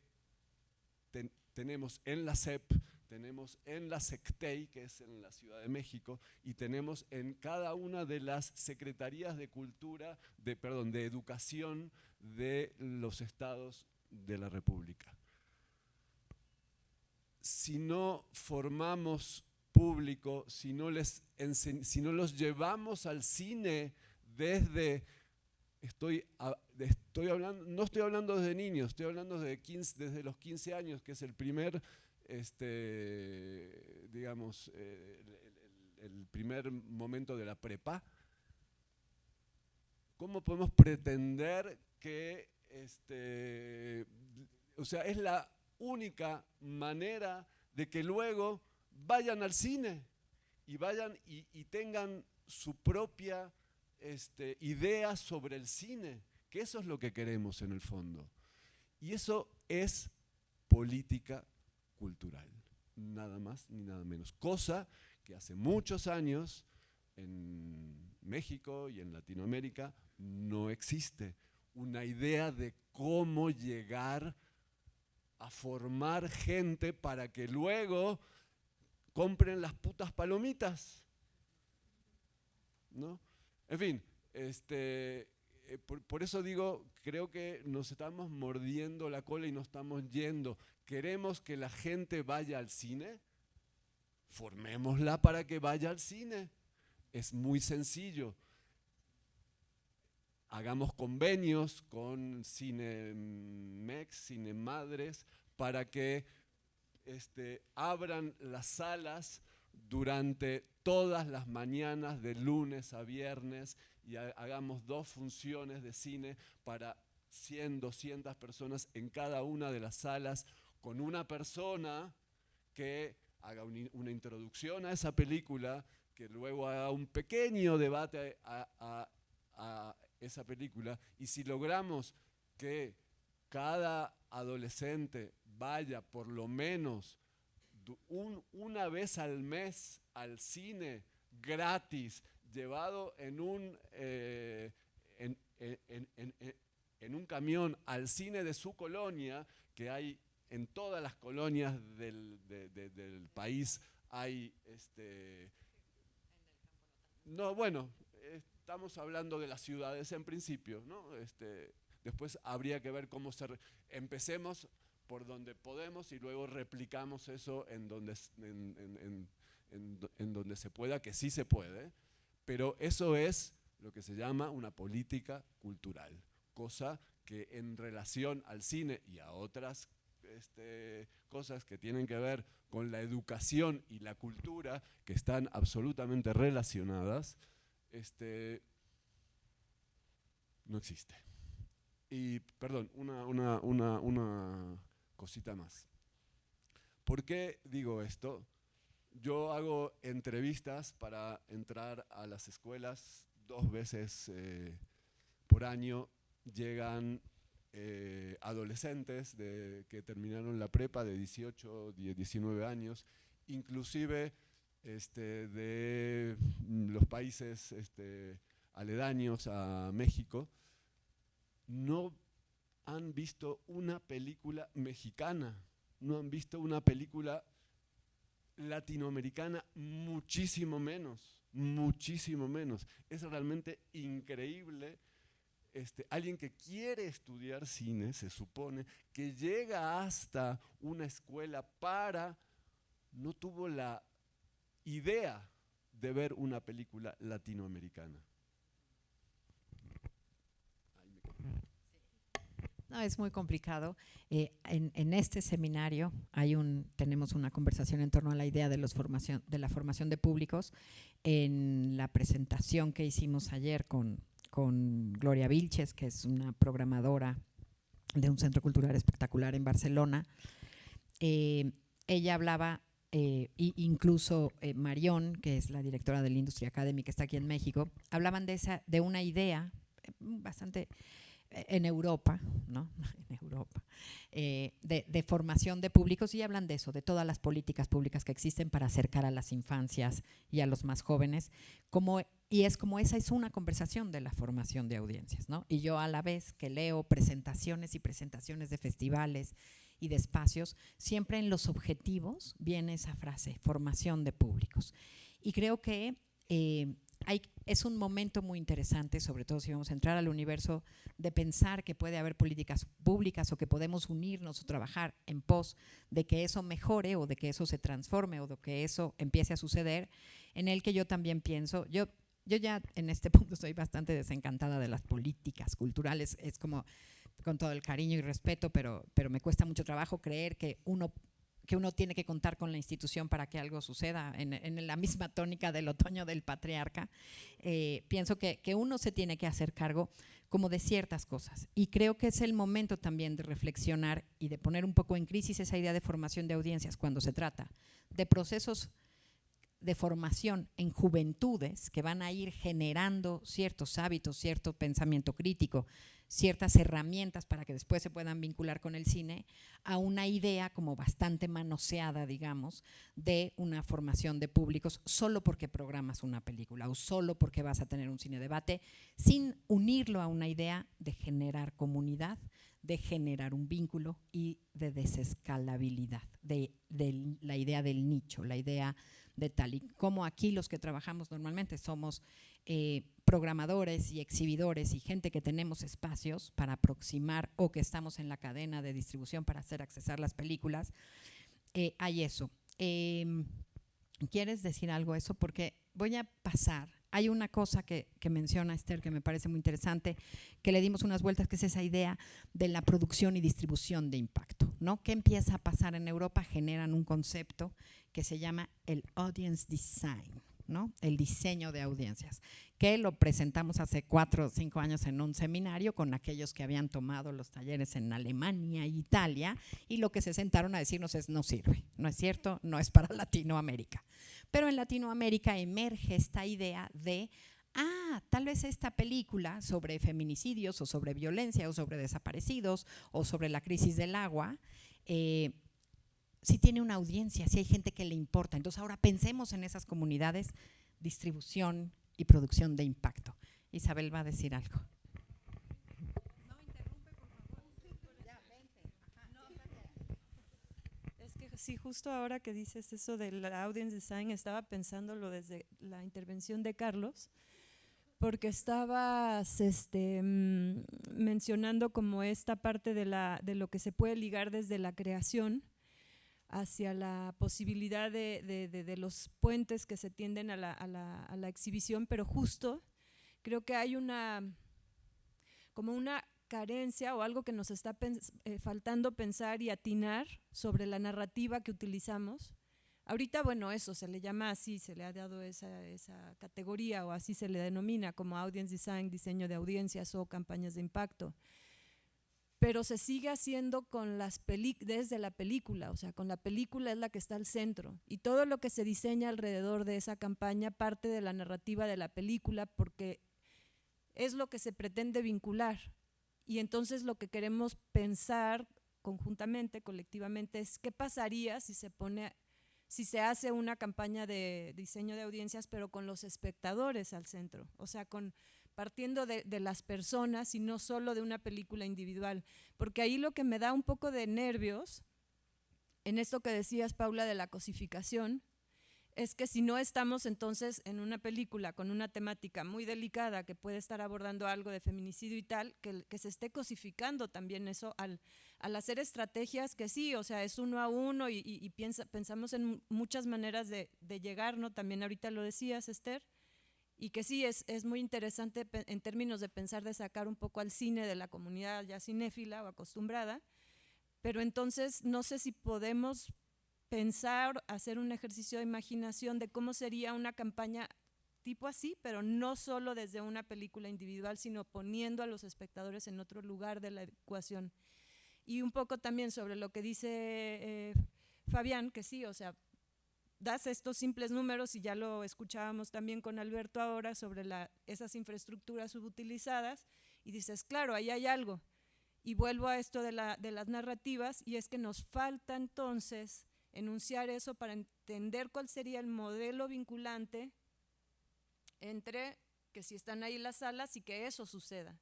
tenemos en la SEP, tenemos en la SECTEI, que es en la Ciudad de México, y tenemos en cada una de las secretarías de cultura, de educación de los estados de la República. Si no formamos público, si no los llevamos al cine desde, no estoy hablando desde niños, estoy hablando desde los 15 años, que es el primer, digamos, el primer momento de la prepa. ¿Cómo podemos pretender que, o sea, es la única manera de que luego vayan al cine y vayan y tengan su propia idea sobre el cine, que eso es lo que queremos en el fondo. Y eso es política cultural, nada más ni nada menos. Cosa que hace muchos años en México y en Latinoamérica no existe una idea de cómo llegar a formar gente para que luego compren las putas palomitas, ¿no? En fin, por eso digo, creo que nos estamos mordiendo la cola y nos estamos yendo. ¿Queremos que la gente vaya al cine? Formémosla para que vaya al cine. Es muy sencillo. Hagamos convenios con Cinemex, Cinemadres, para que abran las salas durante todas las mañanas de lunes a viernes y hagamos 2 funciones de cine para 100, 200 personas en cada una de las salas, con una persona que haga una introducción a esa película, que luego haga un pequeño debate a esa película. Y si logramos que cada adolescente vaya por lo menos una vez al mes al cine gratis, llevado en un camión al cine de su colonia, que hay en todas las colonias del país hay, no, bueno, estamos hablando de las ciudades en principio, ¿no? Después habría que ver cómo empecemos por donde podemos y luego replicamos eso en donde se pueda, que sí se puede, pero eso es lo que se llama una política cultural, cosa que en relación al cine y a otras cosas que tienen que ver con la educación y la cultura, que están absolutamente relacionadas, no existe. Y, perdón, una cosita más. ¿Por qué digo esto? Yo hago entrevistas para entrar a las escuelas 2 veces por año. Llegan adolescentes que terminaron la prepa de 18, 19 años, inclusive de los países aledaños a México. No han visto una película mexicana, no han visto una película latinoamericana, muchísimo menos, muchísimo menos. Es realmente increíble. Alguien que quiere estudiar cine, se supone, que llega hasta una escuela no tuvo la idea de ver una película latinoamericana. No, es muy complicado. En este seminario tenemos una conversación en torno a la idea de la formación de públicos. En la presentación que hicimos ayer con Gloria Vilches, que es una programadora de un centro cultural espectacular en Barcelona, ella hablaba, incluso Marión, que es la directora del Industry Academy, que está aquí en México, hablaban de una idea bastante en Europa, ¿no? En Europa, de formación de públicos, y hablan de eso, de todas las políticas públicas que existen para acercar a las infancias y a los más jóvenes, y es como esa es una conversación de la formación de audiencias, ¿no? Y yo, a la vez que leo presentaciones y presentaciones de festivales y de espacios, siempre en los objetivos viene esa frase, formación de públicos. Y creo que es un momento muy interesante, sobre todo si vamos a entrar al universo de pensar que puede haber políticas públicas o que podemos unirnos o trabajar en pos de que eso mejore o de que eso se transforme o de que eso empiece a suceder, en el que yo también pienso, yo ya en este punto estoy bastante desencantada de las políticas culturales, es como con todo el cariño y respeto, pero me cuesta mucho trabajo creer que uno tiene que contar con la institución para que algo suceda, en la misma tónica del otoño del patriarca. Pienso que uno se tiene que hacer cargo como de ciertas cosas, y creo que es el momento también de reflexionar y de poner un poco en crisis esa idea de formación de audiencias cuando se trata de procesos de formación en juventudes que van a ir generando ciertos hábitos, cierto pensamiento crítico, ciertas herramientas para que después se puedan vincular con el cine, a una idea como bastante manoseada, digamos, de una formación de públicos solo porque programas una película o solo porque vas a tener un cine debate, sin unirlo a una idea de generar comunidad, de generar un vínculo y de desescalabilidad, de la idea del nicho, la idea de tal y como aquí los que trabajamos normalmente somos programadores y exhibidores y gente que tenemos espacios para aproximar o que estamos en la cadena de distribución para hacer accesar las películas, hay eso. ¿Quieres decir algo a eso? Porque voy a pasar. Hay una cosa que menciona Esther que me parece muy interesante, que le dimos unas vueltas, que es esa idea de la producción y distribución de impacto, ¿no? ¿Qué empieza a pasar en Europa? Generan un concepto que se llama el audience design, ¿no? El diseño de audiencias, que lo presentamos hace 4 o 5 años en un seminario con aquellos que habían tomado los talleres en Alemania e Italia, y lo que se sentaron a decirnos es: no sirve, no es cierto, no es para Latinoamérica. Pero en Latinoamérica emerge esta idea de tal vez esta película sobre feminicidios o sobre violencia o sobre desaparecidos o sobre la crisis del agua, sí tiene una audiencia, sí hay gente que le importa. Entonces ahora pensemos en esas comunidades, distribución y producción de impacto. Isabel va a decir algo. No interrumpe, por favor. Ya, vente. No, Sí, justo ahora que dices eso del audience design, estaba pensándolo desde la intervención de Carlos, porque estabas mencionando como esta parte de lo que se puede ligar desde la creación hacia la posibilidad de los puentes que se tienden a la exhibición, pero justo creo que hay como una carencia o algo que nos está faltando pensar y atinar sobre la narrativa que utilizamos. Ahorita, bueno, eso se le llama así, se le ha dado esa categoría o así se le denomina como audience design, diseño de audiencias o campañas de impacto. Pero se sigue haciendo con desde la película, o sea, con la película es la que está al centro y todo lo que se diseña alrededor de esa campaña parte de la narrativa de la película porque es lo que se pretende vincular y entonces lo que queremos pensar conjuntamente, colectivamente, es qué pasaría si se hace una campaña de diseño de audiencias pero con los espectadores al centro, o sea, partiendo de las personas y no solo de una película individual, porque ahí lo que me da un poco de nervios, en esto que decías, Paula, de la cosificación, es que si no estamos entonces en una película con una temática muy delicada que puede estar abordando algo de feminicidio y tal, que se esté cosificando también eso al hacer estrategias que sí, o sea, es uno a uno y pensamos en muchas maneras de llegar, ¿no? También ahorita lo decías, Esther, y que sí, es muy interesante en términos de pensar de sacar un poco al cine de la comunidad ya cinéfila o acostumbrada, pero entonces no sé si podemos pensar, hacer un ejercicio de imaginación de cómo sería una campaña tipo así, pero no solo desde una película individual, sino poniendo a los espectadores en otro lugar de la ecuación. Y un poco también sobre lo que dice Fabián, que sí, o sea, das estos simples números y ya lo escuchábamos también con Alberto ahora sobre esas infraestructuras subutilizadas y dices, claro, ahí hay algo. Y vuelvo a esto de las narrativas y es que nos falta entonces enunciar eso para entender cuál sería el modelo vinculante entre que si están ahí las salas y que eso suceda.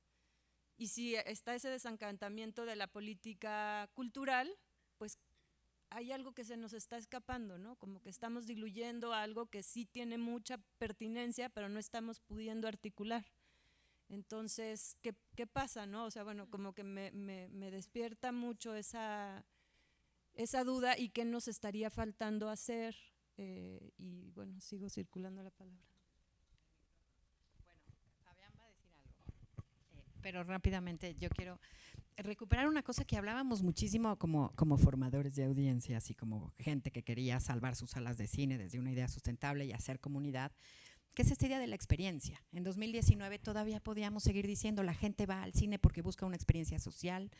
Y si está ese desencantamiento de la política cultural, pues hay algo que se nos está escapando, ¿no? Como que estamos diluyendo algo que sí tiene mucha pertinencia, pero no estamos pudiendo articular. Entonces, ¿qué pasa, no? O sea, bueno, como que me despierta mucho esa duda y qué nos estaría faltando hacer. Y bueno, sigo circulando la palabra. Bueno, Fabián va a decir algo, pero rápidamente yo quiero recuperar una cosa que hablábamos muchísimo como formadores de audiencias y como gente que quería salvar sus salas de cine desde una idea sustentable y hacer comunidad, que es esta idea de la experiencia. En 2019 todavía podíamos seguir diciendo la gente va al cine porque busca una experiencia social,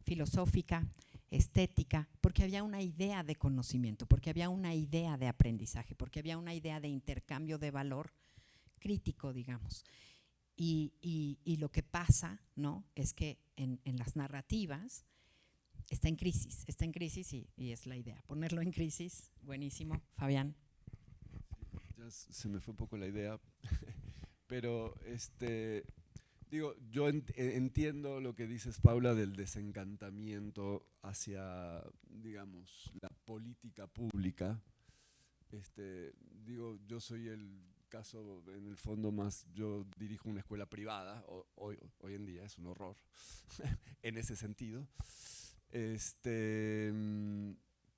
filosófica, estética, porque había una idea de conocimiento, porque había una idea de aprendizaje, porque había una idea de intercambio de valor crítico, digamos. Y lo que pasa, ¿no?, es que en las narrativas está en crisis y es la idea. Ponerlo en crisis, buenísimo. Fabián. Ya se me fue un poco la idea, pero digo, yo entiendo lo que dices, Paula, del desencantamiento hacia, digamos, la política pública. Digo, yo soy el caso, en el fondo, más, yo dirijo una escuela privada, hoy en día es un horror, en ese sentido.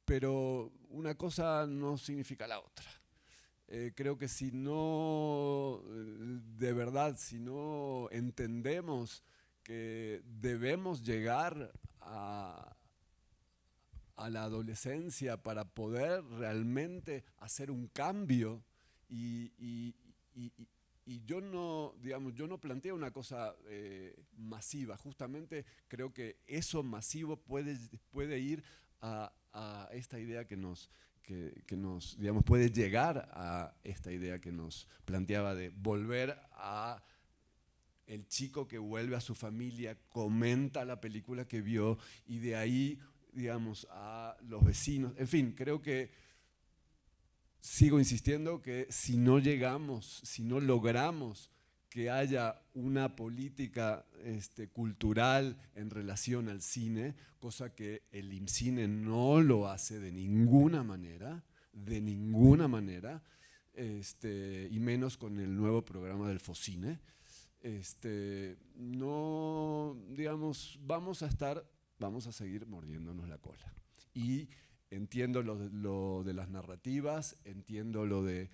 Pero una cosa no significa la otra. Creo que si no, de verdad, si no entendemos que debemos llegar a la adolescencia para poder realmente hacer un cambio y yo no, digamos, yo no planteo una cosa masiva, justamente creo que eso masivo puede ir a esta idea que nos, digamos, puede llegar a esta idea que nos planteaba de volver a el chico que vuelve a su familia, comenta la película que vio y de ahí, digamos, a los vecinos. En fin, creo que sigo insistiendo que si no llegamos, si no logramos que haya una política cultural en relación al cine, cosa que el IMCINE no lo hace de ninguna manera, y menos con el nuevo programa del FOCINE. No, digamos, vamos a seguir mordiéndonos la cola. Y entiendo lo de las narrativas, entiendo lo de,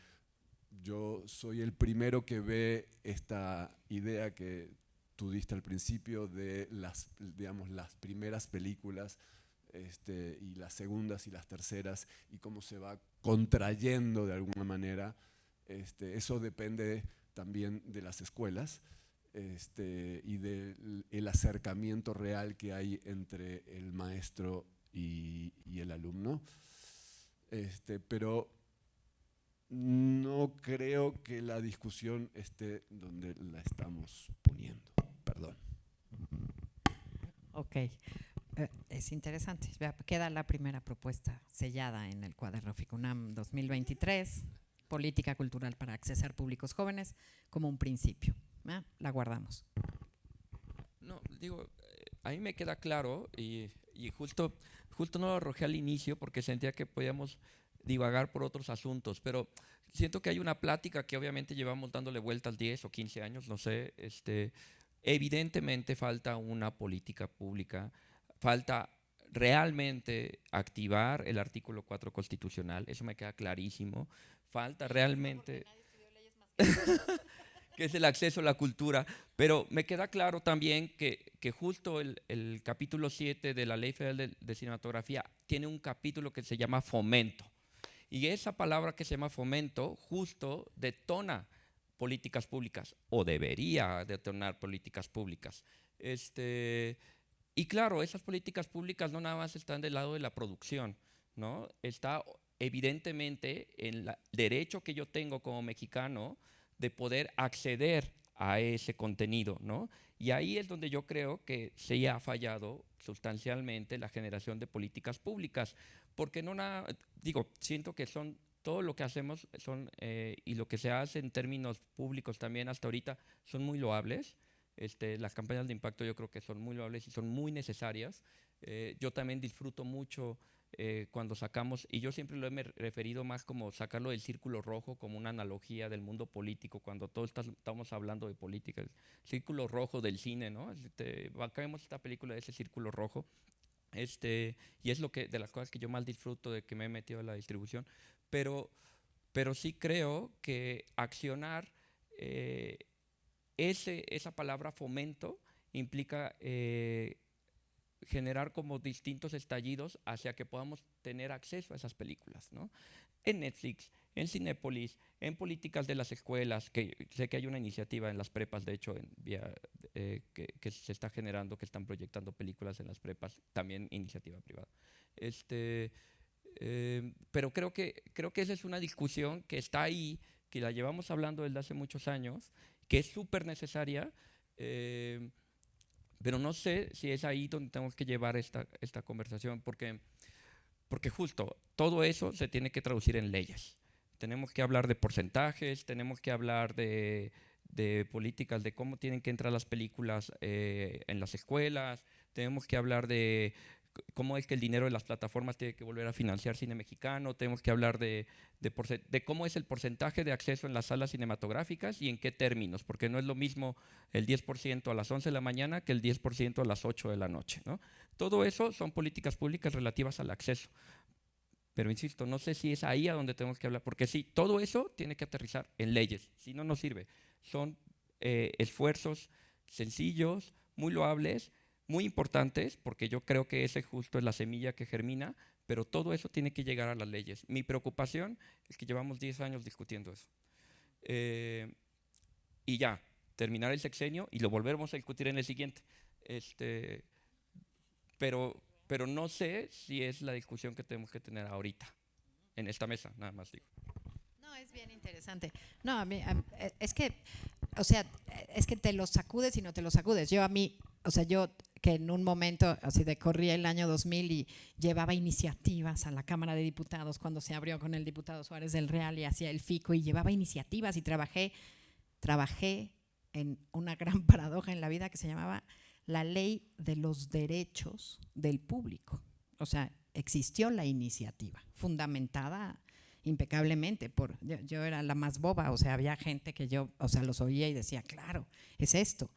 yo soy el primero que ve esta idea que tú diste al principio de las primeras películas y las segundas y las terceras y cómo se va contrayendo de alguna manera. Eso depende también de las escuelas y del acercamiento real que hay entre el maestro y el alumno. Pero no creo que la discusión esté donde la estamos poniendo. Perdón. Ok, es interesante. Queda la primera propuesta sellada en el cuaderno FICUNAM 2023, Política Cultural para Accesar Públicos Jóvenes, como un principio. La guardamos. No, digo, a mí me queda claro y justo no lo arrojé al inicio porque sentía que podíamos divagar por otros asuntos, pero siento que hay una plática que obviamente llevamos dándole vueltas 10 o 15 años, no sé, evidentemente falta una política pública, falta realmente activar el artículo 4 constitucional, eso me queda clarísimo, falta realmente que es el acceso a la cultura, pero me queda claro también que justo el capítulo 7 de la Ley Federal de Cinematografía tiene un capítulo que se llama fomento, y esa palabra que se llama fomento justo detona políticas públicas, o debería detonar políticas públicas. Y claro, esas políticas públicas no nada más están del lado de la producción, ¿no? Está evidentemente en el derecho que yo tengo como mexicano de poder acceder a ese contenido, ¿no? Y ahí es donde yo creo que se ha fallado sustancialmente la generación de políticas públicas, porque siento que todo lo que hacemos y lo que se hace en términos públicos también hasta ahorita son muy loables. Las campañas de impacto yo creo que son muy loables y son muy necesarias. Yo también disfruto mucho cuando sacamos, y yo siempre lo he referido más como sacarlo del círculo rojo, como una analogía del mundo político, cuando todos estamos hablando de política, el círculo rojo del cine, ¿no? Vemos esta película de ese círculo rojo, y es de las cosas que yo más disfruto de que me he metido a la distribución, pero sí creo que accionar esa palabra fomento implica generar como distintos estallidos hacia que podamos tener acceso a esas películas, ¿no? En Netflix, en Cinépolis, en políticas de las escuelas, que sé que hay una iniciativa en las prepas, de hecho, que se está generando, que están proyectando películas en las prepas, también iniciativa privada. Pero creo que esa es una discusión que está ahí, que la llevamos hablando desde hace muchos años, que es súper necesaria, pero no sé si es ahí donde tenemos que llevar esta conversación, porque justo todo eso se tiene que traducir en leyes. Tenemos que hablar de porcentajes, tenemos que hablar de políticas, de cómo tienen que entrar las películas en las escuelas, tenemos que hablar de cómo es que el dinero de las plataformas tiene que volver a financiar cine mexicano, tenemos que hablar de cómo es el porcentaje de acceso en las salas cinematográficas y en qué términos, porque no es lo mismo el 10% a las 11 de la mañana que el 10% a las 8 de la noche, ¿no? Todo eso son políticas públicas relativas al acceso. Pero insisto, no sé si es ahí a donde tenemos que hablar, porque sí, todo eso tiene que aterrizar en leyes, si no nos sirve. Son esfuerzos sencillos, muy loables, muy importantes, porque yo creo que ese justo es la semilla que germina, pero todo eso tiene que llegar a las leyes. Mi preocupación es que llevamos 10 años discutiendo eso. Y ya, terminar el sexenio y lo volveremos a discutir en el siguiente. Pero no sé si es la discusión que tenemos que tener ahorita, en esta mesa, nada más digo. No, es bien interesante. No, es que, o sea, es que te lo sacudes y no te lo sacudes. Yo que en un momento, así de corría el año 2000 y llevaba iniciativas a la Cámara de Diputados cuando se abrió con el diputado Suárez del Real y hacía el FICO y llevaba iniciativas y trabajé en una gran paradoja en la vida que se llamaba la ley de los derechos del público. O sea, existió la iniciativa, fundamentada impecablemente por… Yo era la más boba, o sea, había gente que yo, o sea, los oía y decía, claro, es esto.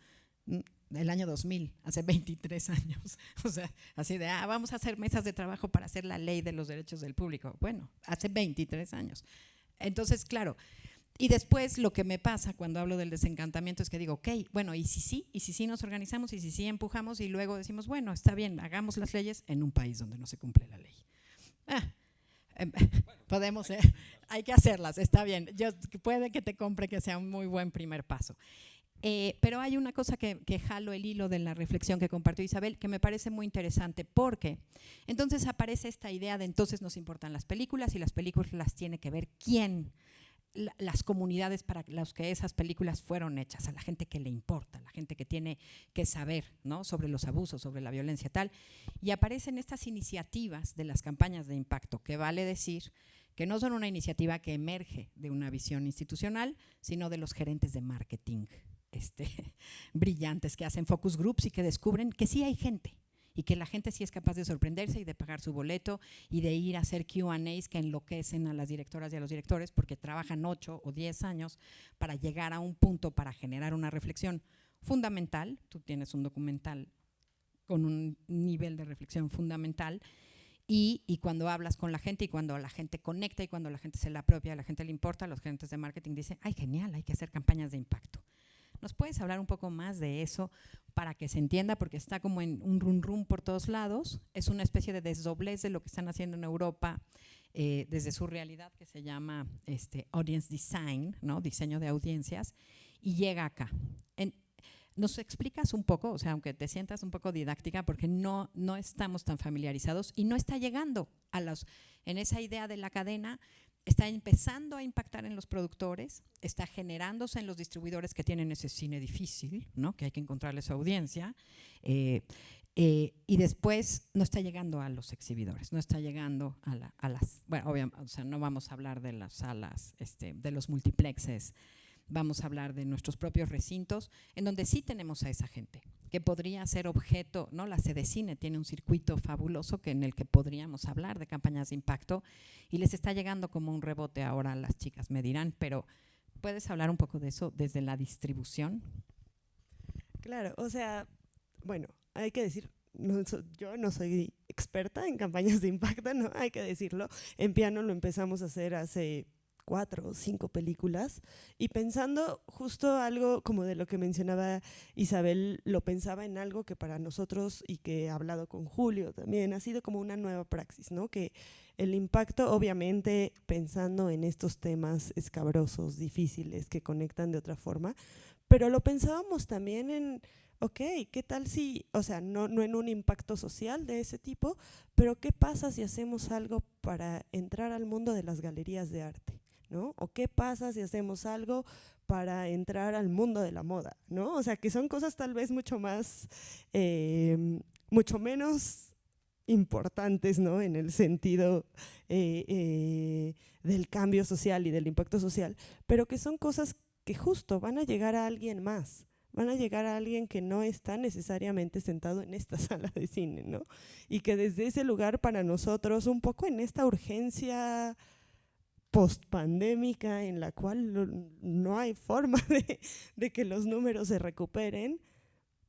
El año 2000, hace 23 años, o sea, así de, vamos a hacer mesas de trabajo para hacer la ley de los derechos del público. Bueno, hace 23 años. Entonces, claro, y después lo que me pasa cuando hablo del desencantamiento es que digo, ok, bueno, y si sí nos organizamos, y si sí empujamos, y luego decimos, bueno, está bien, hagamos las leyes en un país donde no se cumple la ley. Podemos, hay que hacerlas, está bien. Puede que te compre que sea un muy buen primer paso. Pero hay una cosa que jalo el hilo de la reflexión que compartió Isabel, que me parece muy interesante, porque entonces aparece esta idea de entonces nos importan las películas, y las películas las tiene que ver quién, las comunidades para las que esas películas fueron hechas, a la gente que le importa, la gente que tiene que saber, ¿no?, sobre los abusos, sobre la violencia tal, y aparecen estas iniciativas de las campañas de impacto, que vale decir que no son una iniciativa que emerge de una visión institucional, sino de los gerentes de marketing brillantes que hacen focus groups y que descubren que sí hay gente, y que la gente sí es capaz de sorprenderse y de pagar su boleto y de ir a hacer Q&As que enloquecen a las directoras y a los directores, porque trabajan 8 o 10 años para llegar a un punto, para generar una reflexión fundamental. Tú tienes un documental con un nivel de reflexión fundamental, y cuando hablas con la gente, y cuando la gente conecta, y cuando la gente se la apropia, a la gente le importa, los gerentes de marketing dicen, ¡ay, genial, hay que hacer campañas de impacto! ¿Nos puedes hablar un poco más de eso para que se entienda? Porque está como en un rum por todos lados. Es una especie de desdoblez de lo que están haciendo en Europa desde su realidad, que se llama audience design, ¿no?, diseño de audiencias, y llega acá. ¿Nos explicas un poco, o sea, aunque te sientas un poco didáctica, porque no estamos tan familiarizados y no está llegando en esa idea de la cadena? Está empezando a impactar en los productores, está generándose en los distribuidores que tienen ese cine difícil, ¿no?, que hay que encontrarle su audiencia, y después no está llegando a los exhibidores, no está llegando a las… Bueno, obviamente, o sea, no vamos a hablar de las salas, de los multiplexes, vamos a hablar de nuestros propios recintos, en donde sí tenemos a esa gente, que podría ser objeto, ¿no? La Cedecine tiene un circuito fabuloso en el que podríamos hablar de campañas de impacto, y les está llegando como un rebote ahora a las chicas, me dirán, pero ¿puedes hablar un poco de eso desde la distribución? Claro, o sea, bueno, hay que decir, yo no soy experta en campañas de impacto, ¿no? Hay que decirlo. En Piano lo empezamos a hacer hace 4 o 5 películas, y pensando justo algo como de lo que mencionaba Isabel, lo pensaba en algo que para nosotros, y que he hablado con Julio también, ha sido como una nueva praxis, ¿no? Que el impacto, obviamente pensando en estos temas escabrosos, difíciles, que conectan de otra forma, pero lo pensábamos también en, ok, ¿qué tal si, o sea, no en un impacto social de ese tipo, pero qué pasa si hacemos algo para entrar al mundo de las galerías de arte, ¿no? ¿O qué pasa si hacemos algo para entrar al mundo de la moda, ¿no? O sea, que son cosas tal vez mucho más, mucho menos importantes, ¿no?, en el sentido del cambio social y del impacto social, pero que son cosas que justo van a llegar a alguien más, van a llegar a alguien que no está necesariamente sentado en esta sala de cine, ¿no? Y que desde ese lugar, para nosotros, un poco en esta urgencia postpandémica en la cual no hay forma de que los números se recuperen,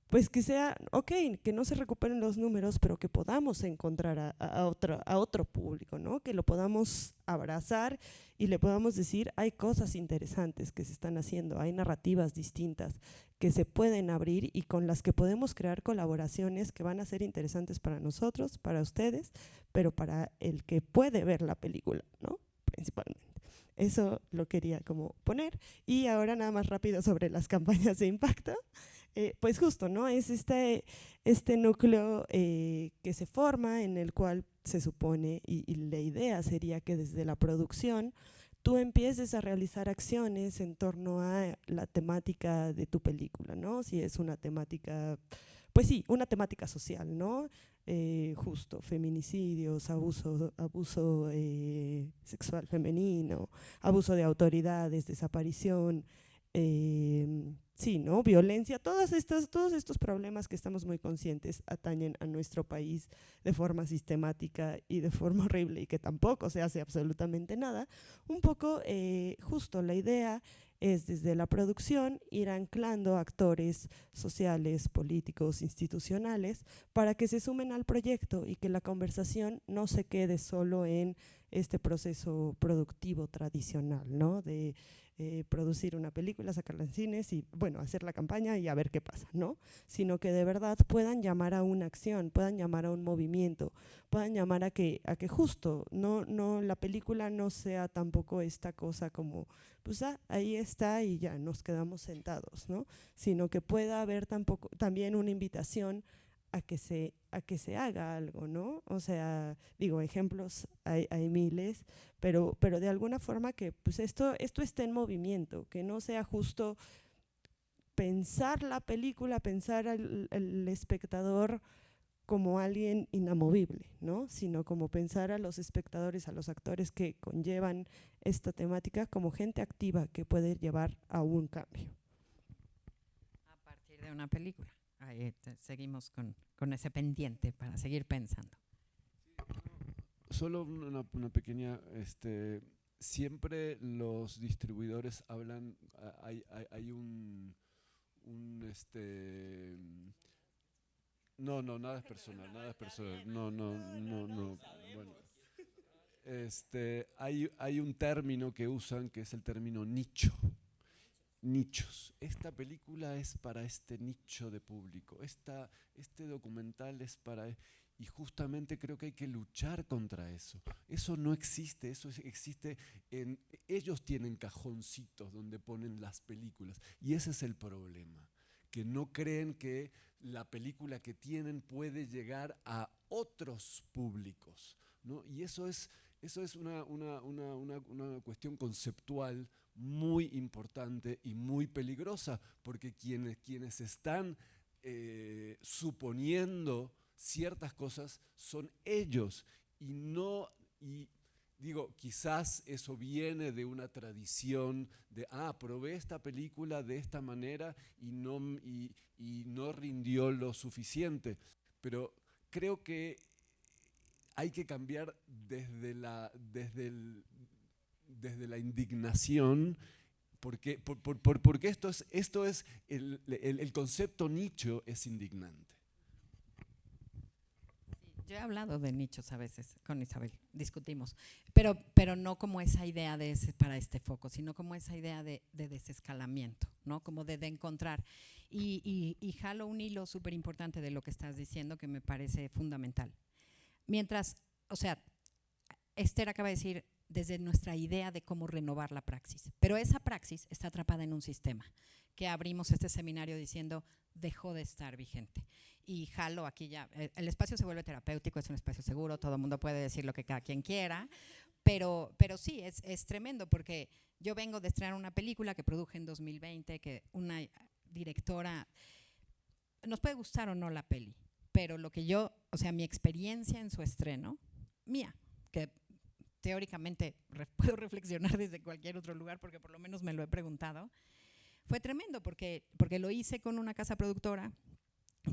pues que sea, ok, que no se recuperen los números, pero que podamos encontrar a otro público, ¿no? Que lo podamos abrazar y le podamos decir, hay cosas interesantes que se están haciendo, hay narrativas distintas que se pueden abrir y con las que podemos crear colaboraciones que van a ser interesantes para nosotros, para ustedes, pero para el que puede ver la película, ¿no? Principalmente. Eso lo quería como poner. Y ahora nada más rápido sobre las campañas de impacto. Pues justo, ¿no? Es este núcleo que se forma, en el cual se supone, y la idea sería que desde la producción tú empieces a realizar acciones en torno a la temática de tu película, ¿no? Si es una temática, pues sí, una temática social, ¿no? Justo, feminicidios, abuso sexual femenino, abuso de autoridades, desaparición, sí, ¿no? Violencia, todos estos problemas que estamos muy conscientes atañen a nuestro país de forma sistemática y de forma horrible y que tampoco se hace absolutamente nada. Un poco justo la idea es desde la producción ir anclando actores sociales, políticos, institucionales para que se sumen al proyecto y que la conversación no se quede solo en este proceso productivo tradicional, ¿no? De producir una película, sacarla en cines y, bueno, hacer la campaña y a ver qué pasa, ¿no? Sino que de verdad puedan llamar a una acción, puedan llamar a un movimiento, puedan llamar a que justo la película no sea tampoco esta cosa como, pues ahí está y ya nos quedamos sentados, ¿no? Sino que pueda haber también una invitación a que se haga algo, ¿no? O sea, digo, ejemplos hay miles, pero de alguna forma que pues esto esté en movimiento, que no sea justo pensar la película, pensar al espectador como alguien inamovible, ¿no? Sino como pensar a los espectadores, a los actores que conllevan esta temática como gente activa que puede llevar a un cambio. A partir de una película. Ahí seguimos con ese pendiente para seguir pensando. Solo una pequeña, siempre los distribuidores hablan, hay un no, nada es personal, bueno, hay un término que usan que es el término nicho. Nichos. Esta película es para este nicho de público. Este documental es para... Y justamente creo que hay que luchar contra eso. Eso no existe, existe en... Ellos tienen cajoncitos donde ponen las películas y ese es el problema, que no creen que la película que tienen puede llegar a otros públicos, ¿no? Y eso es una cuestión conceptual muy importante y muy peligrosa, porque quienes están suponiendo ciertas cosas son ellos y digo, quizás eso viene de una tradición de, probé esta película de esta manera y no rindió lo suficiente, pero creo que hay que cambiar desde la indignación, porque esto es el concepto nicho es indignante. Yo he hablado de nichos a veces con Isabel, discutimos, pero no como esa idea para este foco, sino como esa idea de desescalamiento, ¿no? Como de encontrar. Y jalo un hilo súper importante de lo que estás diciendo que me parece fundamental. Mientras, o sea, Esther acaba de decir desde nuestra idea de cómo renovar la praxis, pero esa praxis está atrapada en un sistema que abrimos este seminario diciendo dejó de estar vigente. Y jalo aquí ya, el espacio se vuelve terapéutico, es un espacio seguro, todo el mundo puede decir lo que cada quien quiera, pero sí, es tremendo porque yo vengo de estrenar una película que produje en 2020, que una directora, nos puede gustar o no la peli, pero lo que o sea, mi experiencia en su estreno, mía, que teóricamente puedo reflexionar desde cualquier otro lugar porque por lo menos me lo he preguntado, fue tremendo porque lo hice con una casa productora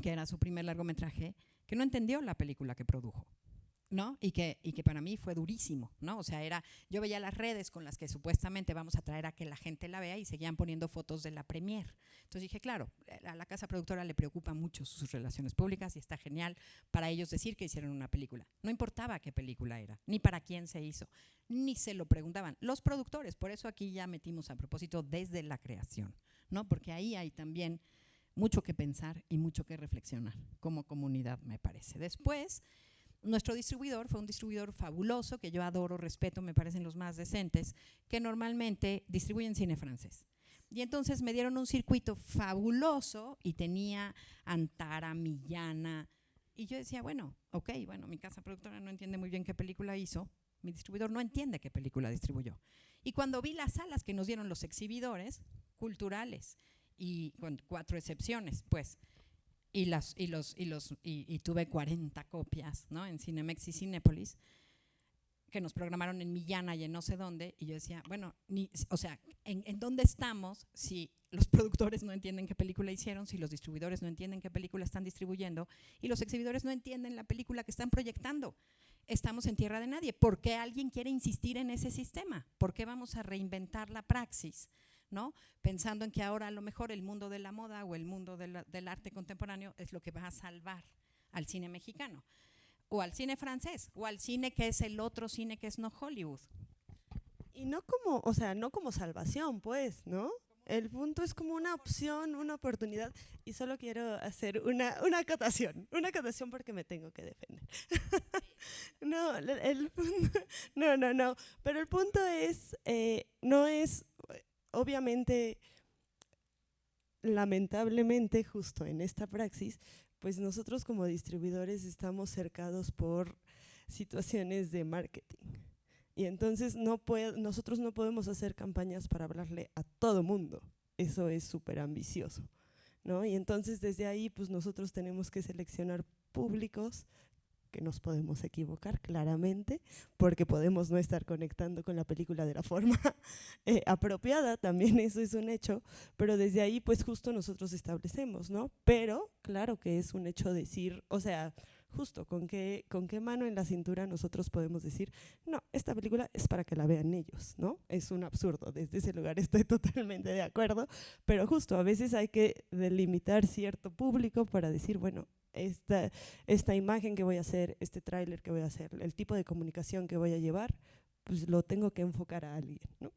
que era su primer largometraje, que no entendió la película que produjo, ¿no? Y que para mí fue durísimo, ¿no? O sea, yo veía las redes con las que supuestamente vamos a traer a que la gente la vea y seguían poniendo fotos de la premier. Entonces dije, claro, a la casa productora le preocupa mucho sus relaciones públicas y está genial para ellos decir que hicieron una película. No importaba qué película era, ni para quién se hizo, ni se lo preguntaban. Los productores, por eso aquí ya metimos a propósito desde la creación, ¿no? Porque ahí hay también mucho que pensar y mucho que reflexionar como comunidad, me parece. Después, nuestro distribuidor fue un distribuidor fabuloso, que yo adoro, respeto, me parecen los más decentes, que normalmente distribuyen cine francés. Y entonces me dieron un circuito fabuloso y tenía Antara, Millana, y yo decía, bueno, mi casa productora no entiende muy bien qué película hizo, mi distribuidor no entiende qué película distribuyó. Y cuando vi las salas que nos dieron los exhibidores culturales, y con 4 excepciones, pues, y tuve 40 copias, ¿no? En Cinemex y Cinépolis, que nos programaron en Millana y en no sé dónde, y yo decía, bueno, o sea, ¿en dónde estamos si los productores no entienden qué película hicieron, si los distribuidores no entienden qué película están distribuyendo y los exhibidores no entienden la película que están proyectando? Estamos en tierra de nadie. ¿Por qué alguien quiere insistir en ese sistema? ¿Por qué vamos a reinventar la praxis? ¿No? Pensando en que ahora a lo mejor el mundo de la moda o el mundo del arte contemporáneo es lo que va a salvar al cine mexicano, o al cine francés, o al cine que es el otro cine que es no Hollywood. Y no como, o sea, no como salvación, pues, ¿no? El punto es como una opción, una oportunidad, y solo quiero hacer una acotación porque me tengo que defender. No, no, pero el punto es, no es, obviamente, lamentablemente, justo en esta praxis, pues nosotros como distribuidores estamos cercados por situaciones de marketing. Y entonces nosotros no podemos hacer campañas para hablarle a todo mundo. Eso es súper ambicioso, ¿no? Y entonces desde ahí pues nosotros tenemos que seleccionar públicos, que nos podemos equivocar claramente, porque podemos no estar conectando con la película de la forma apropiada, también eso es un hecho, pero desde ahí pues justo nosotros establecemos, ¿no? Pero claro que es un hecho decir, o sea, justo con qué mano en la cintura nosotros podemos decir, no, esta película es para que la vean ellos, ¿no? Es un absurdo, desde ese lugar estoy totalmente de acuerdo, pero justo a veces hay que delimitar cierto público para decir, bueno, esta imagen que voy a hacer, este tráiler que voy a hacer, el tipo de comunicación que voy a llevar, pues lo tengo que enfocar a alguien, ¿no?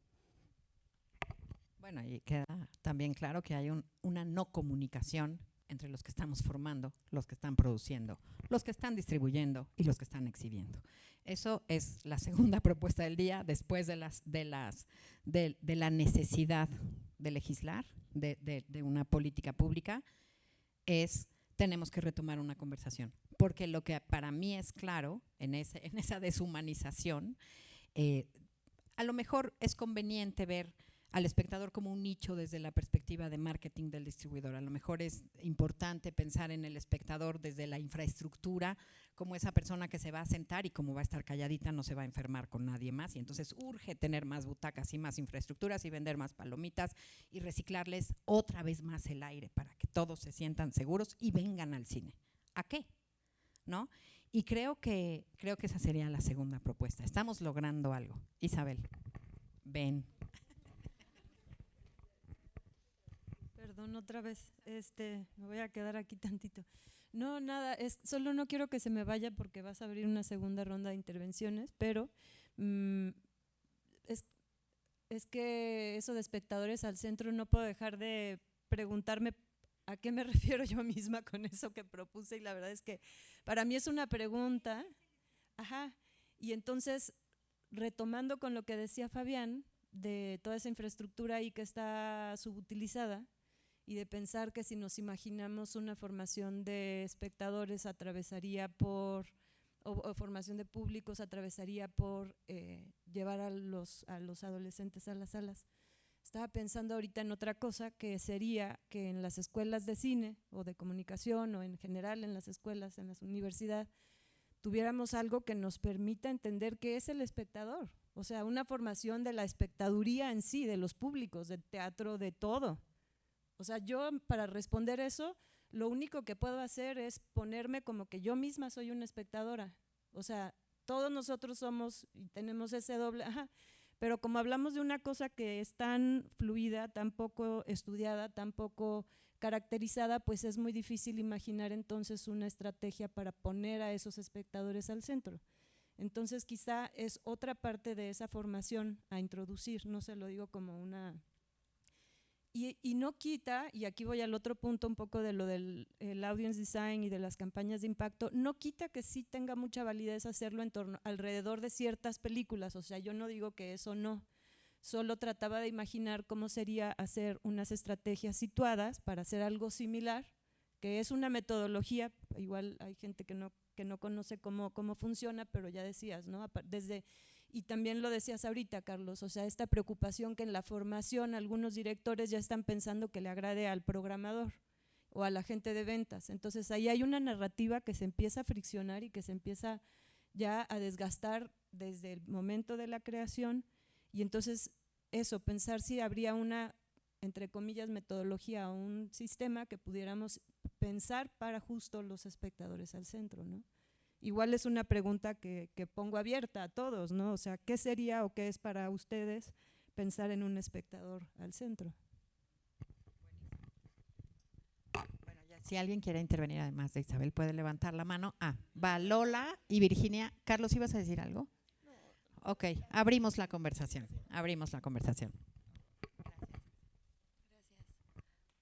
Bueno, y queda también claro que hay una no comunicación entre los que estamos formando, los que están produciendo, los que están distribuyendo y los que están exhibiendo. Eso es la segunda propuesta del día, después de la necesidad de legislar, de una política pública, tenemos que retomar una conversación, porque lo que para mí es claro en esa deshumanización, a lo mejor es conveniente ver al espectador como un nicho desde la perspectiva de marketing del distribuidor. A lo mejor es importante pensar en el espectador desde la infraestructura, como esa persona que se va a sentar y como va a estar calladita no se va a enfermar con nadie más, y entonces urge tener más butacas y más infraestructuras y vender más palomitas y reciclarles otra vez más el aire para que todos se sientan seguros y vengan al cine. ¿A qué? ¿No? Y creo que esa sería la segunda propuesta. Estamos logrando algo. Isabel, ven. Perdón, otra vez, me voy a quedar aquí tantito. No, nada, solo no quiero que se me vaya porque vas a abrir una segunda ronda de intervenciones, pero es que eso de espectadores al centro, no puedo dejar de preguntarme a qué me refiero yo misma con eso que propuse, y la verdad es que para mí es una pregunta. Ajá, y entonces, retomando con lo que decía Fabián, de toda esa infraestructura ahí que está subutilizada, y de pensar que si nos imaginamos una formación de espectadores atravesaría por, o formación de públicos atravesaría por llevar a los adolescentes a las salas. Estaba pensando ahorita en otra cosa, que sería que en las escuelas de cine o de comunicación o en general en las escuelas, en las universidades, tuviéramos algo que nos permita entender qué es el espectador. O sea, una formación de la espectaduría en sí, de los públicos, del teatro, de todo. O sea, yo para responder eso, lo único que puedo hacer es ponerme como que yo misma soy una espectadora. O sea, todos nosotros somos y tenemos ese doble, pero como hablamos de una cosa que es tan fluida, tan poco estudiada, tan poco caracterizada, pues es muy difícil imaginar entonces una estrategia para poner a esos espectadores al centro. Entonces quizá es otra parte de esa formación a introducir, no se lo digo como una… Y no quita, y aquí voy al otro punto un poco de lo del audience design y de las campañas de impacto, no quita que sí tenga mucha validez hacerlo alrededor de ciertas películas. O sea, yo no digo que eso no, solo trataba de imaginar cómo sería hacer unas estrategias situadas para hacer algo similar, que es una metodología, igual hay gente que no conoce cómo funciona, pero ya decías, ¿no? Y también lo decías ahorita, Carlos, o sea, esta preocupación que en la formación algunos directores ya están pensando que le agrade al programador o a la gente de ventas. Entonces ahí hay una narrativa que se empieza a friccionar y que se empieza ya a desgastar desde el momento de la creación, y entonces eso, pensar si habría una, entre comillas, metodología o un sistema que pudiéramos pensar para justo los espectadores al centro, ¿no? Igual es una pregunta que pongo abierta a todos, ¿no? O sea, ¿qué sería o qué es para ustedes pensar en un espectador al centro? Bueno, ya, si alguien quiere intervenir además de Isabel, puede levantar la mano. Va Lola y Virginia. Carlos, ¿ibas a decir algo? Ok, abrimos la conversación.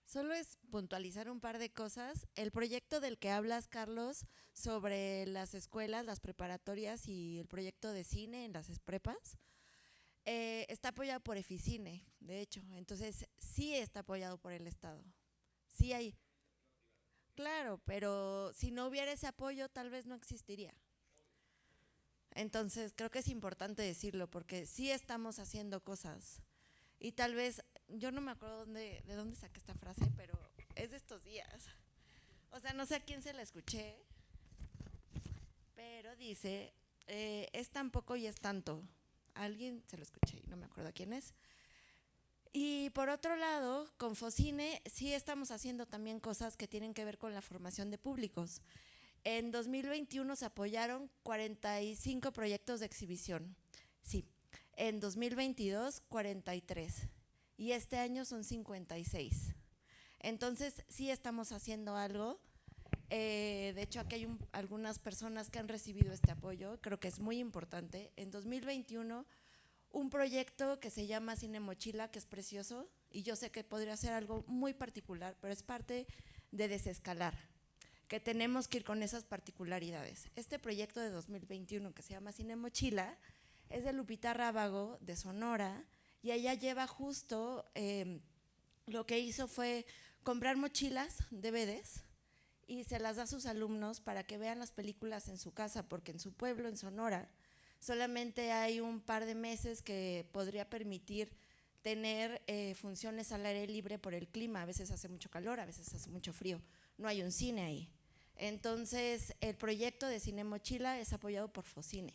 Solo es puntualizar un par de cosas. El proyecto del que hablas, Carlos, sobre las escuelas, las preparatorias y el proyecto de cine en las prepas, está apoyado por Eficine, de hecho. Entonces, sí está apoyado por el Estado. Sí hay. Claro, pero si no hubiera ese apoyo, tal vez no existiría. Entonces, creo que es importante decirlo, porque sí estamos haciendo cosas. Y tal vez, yo no me acuerdo de dónde saqué esta frase, pero es de estos días. O sea, no sé a quién se la escuché, pero dice, es tan poco y es tanto. A alguien se lo escuché y no me acuerdo a quién es. Y por otro lado, con Focine sí estamos haciendo también cosas que tienen que ver con la formación de públicos. En 2021 se apoyaron 45 proyectos de exhibición. Sí. En 2022, 43, y este año son 56. Entonces, sí estamos haciendo algo. De hecho, aquí hay algunas personas que han recibido este apoyo, creo que es muy importante. En 2021, un proyecto que se llama Cine Mochila, que es precioso, y yo sé que podría ser algo muy particular, pero es parte de Desescalar, que tenemos que ir con esas particularidades. Este proyecto de 2021, que se llama Cine Mochila, es de Lupita Rábago, de Sonora, y ella lleva justo, lo que hizo fue comprar mochilas, DVDs, y se las da a sus alumnos para que vean las películas en su casa, porque en su pueblo, en Sonora, solamente hay un par de meses que podría permitir tener funciones al aire libre por el clima. A veces hace mucho calor, a veces hace mucho frío, no hay un cine ahí. Entonces, el proyecto de Cine Mochila es apoyado por Focine.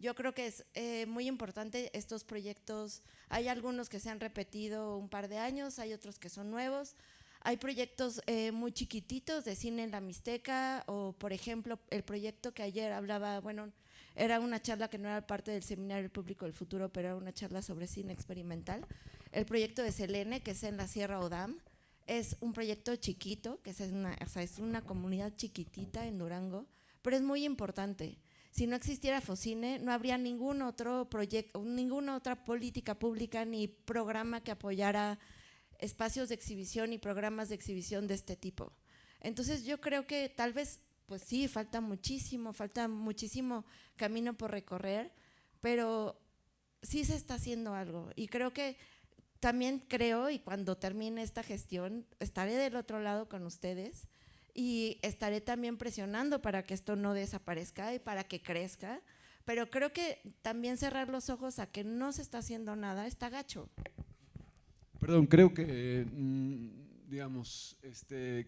Yo creo que es muy importante estos proyectos. Hay algunos que se han repetido un par de años, hay otros que son nuevos. Hay proyectos muy chiquititos de cine en la Mixteca, o por ejemplo el proyecto que ayer hablaba, bueno, era una charla que no era parte del Seminario Público del Futuro, pero era una charla sobre cine experimental. El proyecto de Selene, que es en la Sierra Odam, es un proyecto chiquito, que es una comunidad chiquitita en Durango, pero es muy importante. Si no existiera Focine, no habría ningún otro proyecto, ninguna otra política pública ni programa que apoyara espacios de exhibición y programas de exhibición de este tipo. Entonces yo creo que tal vez, pues sí, falta muchísimo camino por recorrer, pero sí se está haciendo algo. Y también creo, y cuando termine esta gestión, estaré del otro lado con ustedes, y estaré también presionando para que esto no desaparezca y para que crezca, pero creo que también cerrar los ojos a que no se está haciendo nada está gacho. Perdón, creo que, digamos,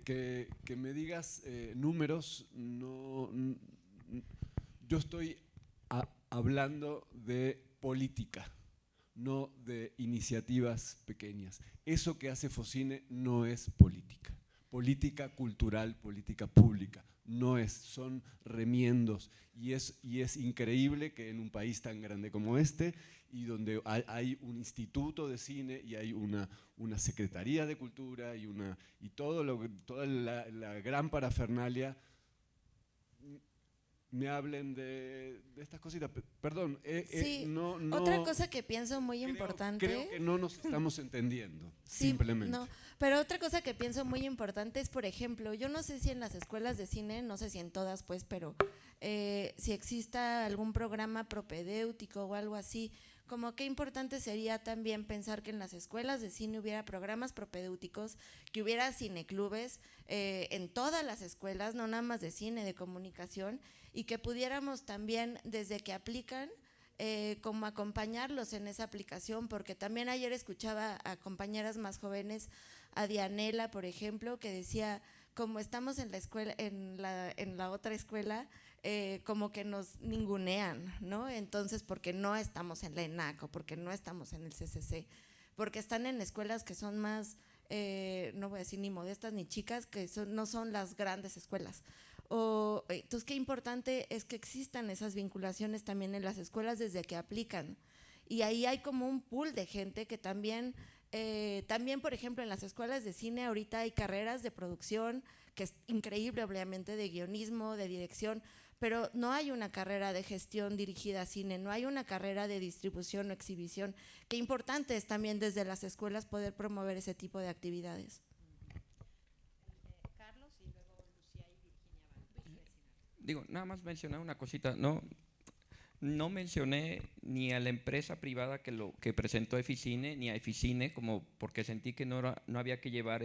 que me digas números, yo estoy hablando de política, no de iniciativas pequeñas. Eso que hace Focine no es política. Política cultural, política pública, no es, son remiendos, y es increíble que en un país tan grande como este, y donde hay un instituto de cine y hay una secretaría de cultura y toda la gran parafernalia, me hablen de estas cositas. Perdón, sí, no, otra cosa que pienso muy importante. Creo que no nos estamos entendiendo, sí, simplemente. No, pero otra cosa que pienso muy importante es, por ejemplo, yo no sé si en las escuelas de cine, no sé si en todas, pues, pero si exista algún programa propedéutico o algo así, como qué importante sería también pensar que en las escuelas de cine hubiera programas propedéuticos, que hubiera cineclubes en todas las escuelas, no nada más de cine, de comunicación, y que pudiéramos también, desde que aplican, como acompañarlos en esa aplicación, porque también ayer escuchaba a compañeras más jóvenes, a Dianela, por ejemplo, que decía, como estamos en la escuela, en la otra escuela, como que nos ningunean, ¿no? Entonces, porque no estamos en la ENAC o porque no estamos en el CCC, porque están en escuelas que son más, no voy a decir ni modestas ni chicas, que no son las grandes escuelas. Entonces, qué importante es que existan esas vinculaciones también en las escuelas desde que aplican. Y ahí hay como un pool de gente que también, por ejemplo, en las escuelas de cine ahorita hay carreras de producción, que es increíble, obviamente, de guionismo, de dirección, pero no hay una carrera de gestión dirigida a cine, no hay una carrera de distribución o exhibición. Qué importante es también desde las escuelas poder promover ese tipo de actividades. Carlos y luego Lucía y Virginia. Digo, nada más mencionar una cosita, no mencioné ni a la empresa privada que presentó Eficine, ni a Eficine, como porque sentí que no había que llevar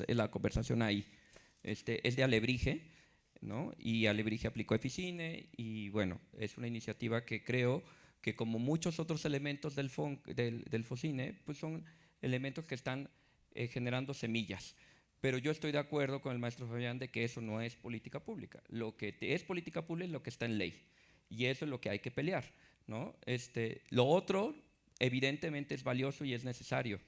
la conversación ahí. Es de Alebrije, ¿no? Y Alebrije aplicó Eficine y bueno, es una iniciativa que creo que como muchos otros elementos del Focine, pues son elementos que están generando semillas. Pero yo estoy de acuerdo con el maestro Fabián de que eso no es política pública. Lo que es política pública es lo que está en ley y eso es lo que hay que pelear, ¿no? Lo otro evidentemente es valioso y es necesario,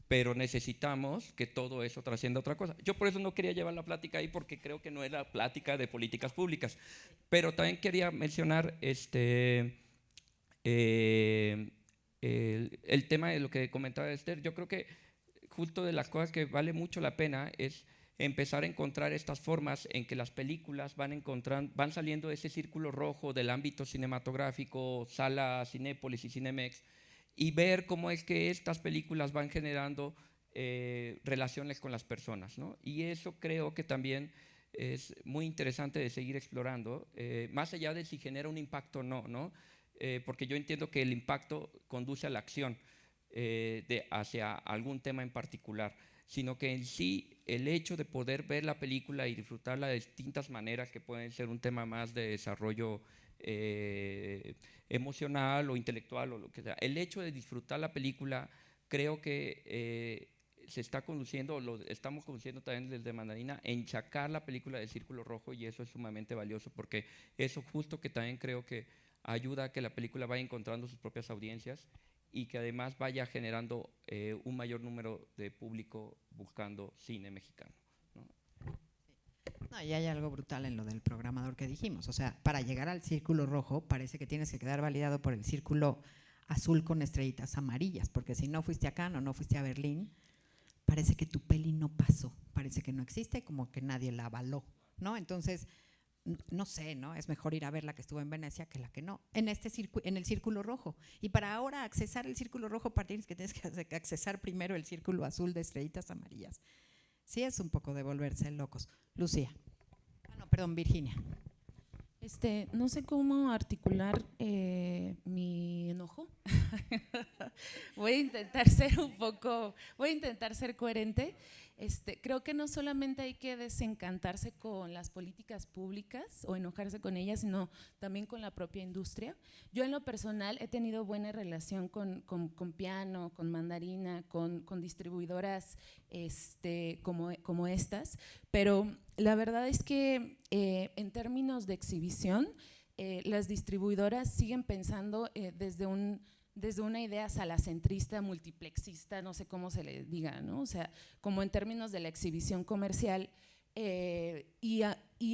pero necesitamos que todo eso trascienda a otra cosa. Yo por eso no quería llevar la plática ahí porque creo que no es la plática de políticas públicas, pero también quería mencionar el tema de lo que comentaba Esther. Yo creo que justo de las cosas que vale mucho la pena es empezar a encontrar estas formas en que las películas van saliendo de ese círculo rojo del ámbito cinematográfico, Sala, Cinépolis y Cinemex, y ver cómo es que estas películas van generando relaciones con las personas, ¿no? Y eso creo que también es muy interesante de seguir explorando, más allá de si genera un impacto o no, ¿no? Porque yo entiendo que el impacto conduce a la acción hacia algún tema en particular, sino que en sí el hecho de poder ver la película y disfrutarla de distintas maneras, que pueden ser un tema más de desarrollo emocional o intelectual o lo que sea, el hecho de disfrutar la película creo que se está conduciendo, lo estamos conduciendo también desde Mandarina, en sacar la película del círculo rojo, y eso es sumamente valioso porque eso justo que también creo que ayuda a que la película vaya encontrando sus propias audiencias y que además vaya generando un mayor número de público buscando cine mexicano, ¿no? No, y hay algo brutal en lo del programador que dijimos. O sea, para llegar al círculo rojo parece que tienes que quedar validado por el círculo azul con estrellitas amarillas, porque si no fuiste a Cannes o no fuiste a Berlín, parece que tu peli no pasó, parece que no existe, como que nadie la avaló, ¿no? Entonces, no sé, ¿no? Es mejor ir a ver la que estuvo en Venecia que la que no, en el círculo rojo. Y para ahora accesar el círculo rojo, tienes que accesar primero el círculo azul de estrellitas amarillas. Sí, es un poco de volverse locos. Lucía. No, perdón, Virginia. No sé cómo articular mi enojo. Voy a intentar ser coherente. Creo que no solamente hay que desencantarse con las políticas públicas o enojarse con ellas, sino también con la propia industria. Yo en lo personal he tenido buena relación con Piano, con Mandarina, con distribuidoras como estas, pero la verdad es que en términos de exhibición, las distribuidoras siguen pensando desde una idea salacentrista, multiplexista, no sé cómo se le diga, ¿no? O sea, como en términos de la exhibición comercial, y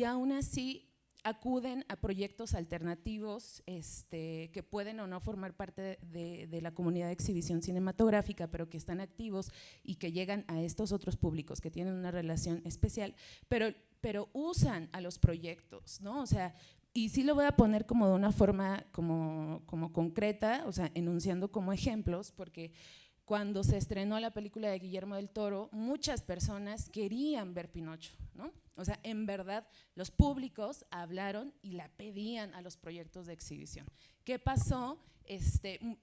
aún así acuden a proyectos alternativos que pueden o no formar parte de la comunidad de exhibición cinematográfica, pero que están activos y que llegan a estos otros públicos que tienen una relación especial, pero usan a los proyectos, ¿no? O sea, y sí lo voy a poner como de una forma como concreta, o sea, enunciando como ejemplos, porque cuando se estrenó la película de Guillermo del Toro, muchas personas querían ver Pinocho, ¿no? O sea, en verdad, los públicos hablaron y la pedían a los proyectos de exhibición. ¿Qué pasó?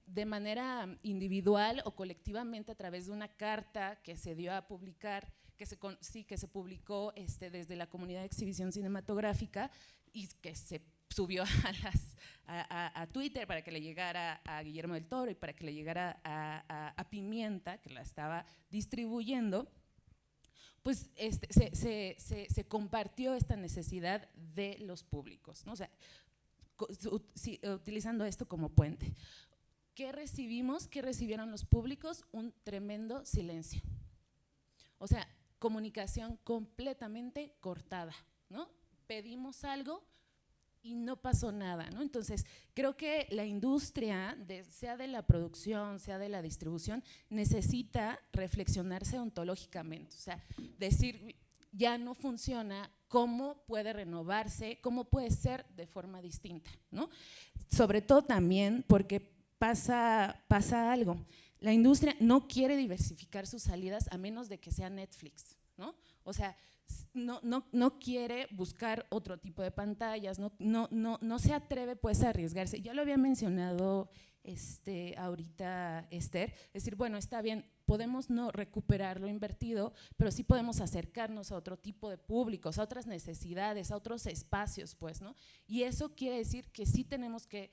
De manera individual o colectivamente a través de una carta que se dio a publicar, que se publicó desde la comunidad de exhibición cinematográfica, y que se subió a Twitter para que le llegara a Guillermo del Toro y para que le llegara a Pimienta, que la estaba distribuyendo, pues se compartió esta necesidad de los públicos, ¿no? O sea, utilizando esto como puente. ¿Qué recibimos? ¿Qué recibieron los públicos? Un tremendo silencio. O sea, comunicación completamente cortada, ¿no? Pedimos algo y no pasó nada, ¿no? Entonces, creo que la industria, sea de la producción, sea de la distribución, necesita reflexionarse ontológicamente, o sea, decir, ya no funciona, ¿cómo puede renovarse? ¿Cómo puede ser de forma distinta, ¿no? Sobre todo también porque pasa algo, la industria no quiere diversificar sus salidas a menos de que sea Netflix, ¿no? O sea, no quiere buscar otro tipo de pantallas, no se atreve pues a arriesgarse. Ya lo había mencionado ahorita Esther, es decir, bueno, está bien, podemos no recuperar lo invertido, pero sí podemos acercarnos a otro tipo de públicos, a otras necesidades, a otros espacios, pues, ¿no? Y eso quiere decir que sí tenemos que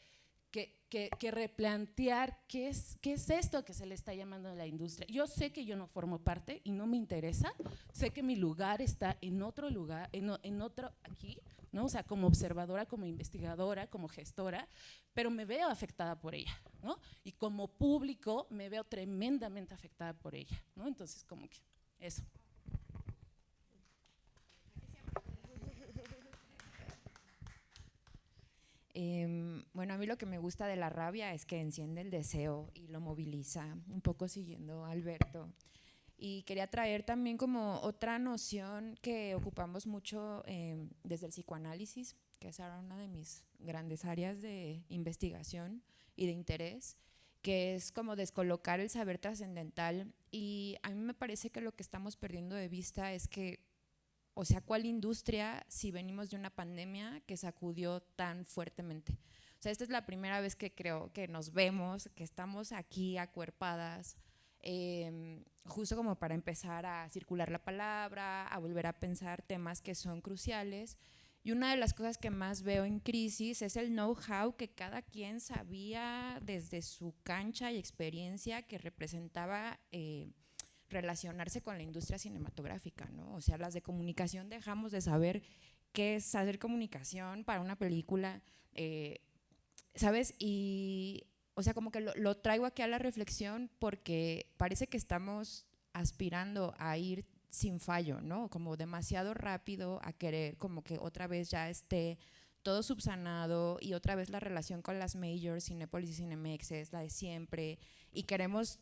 replantear qué es esto que se le está llamando a la industria. Yo sé que yo no formo parte y no me interesa, sé que mi lugar está en otro lugar, en otro aquí, ¿no? O sea, como observadora, como investigadora, como gestora, pero me veo afectada por ella, ¿no? Y como público me veo tremendamente afectada por ella, ¿no? Entonces, como que eso. Bueno, a mí lo que me gusta de la rabia es que enciende el deseo y lo moviliza, un poco siguiendo a Alberto. Y quería traer también como otra noción que ocupamos mucho desde el psicoanálisis, que es ahora una de mis grandes áreas de investigación y de interés, que es como descolocar el saber trascendental. Y a mí me parece que lo que estamos perdiendo de vista es que, o sea, ¿cuál industria si venimos de una pandemia que sacudió tan fuertemente? O sea, esta es la primera vez que creo que nos vemos, que estamos aquí acuerpadas, justo como para empezar a circular la palabra, a volver a pensar temas que son cruciales. Y una de las cosas que más veo en crisis es el know-how que cada quien sabía desde su cancha y experiencia que representaba relacionarse con la industria cinematográfica, ¿no? O sea, las de comunicación dejamos de saber qué es hacer comunicación para una película, ¿sabes? Y, o sea, como que lo traigo aquí a la reflexión porque parece que estamos aspirando a ir sin fallo, ¿no? Como demasiado rápido a querer como que otra vez ya esté todo subsanado y otra vez la relación con las majors, Cinépolis y Cinemex es la de siempre y queremos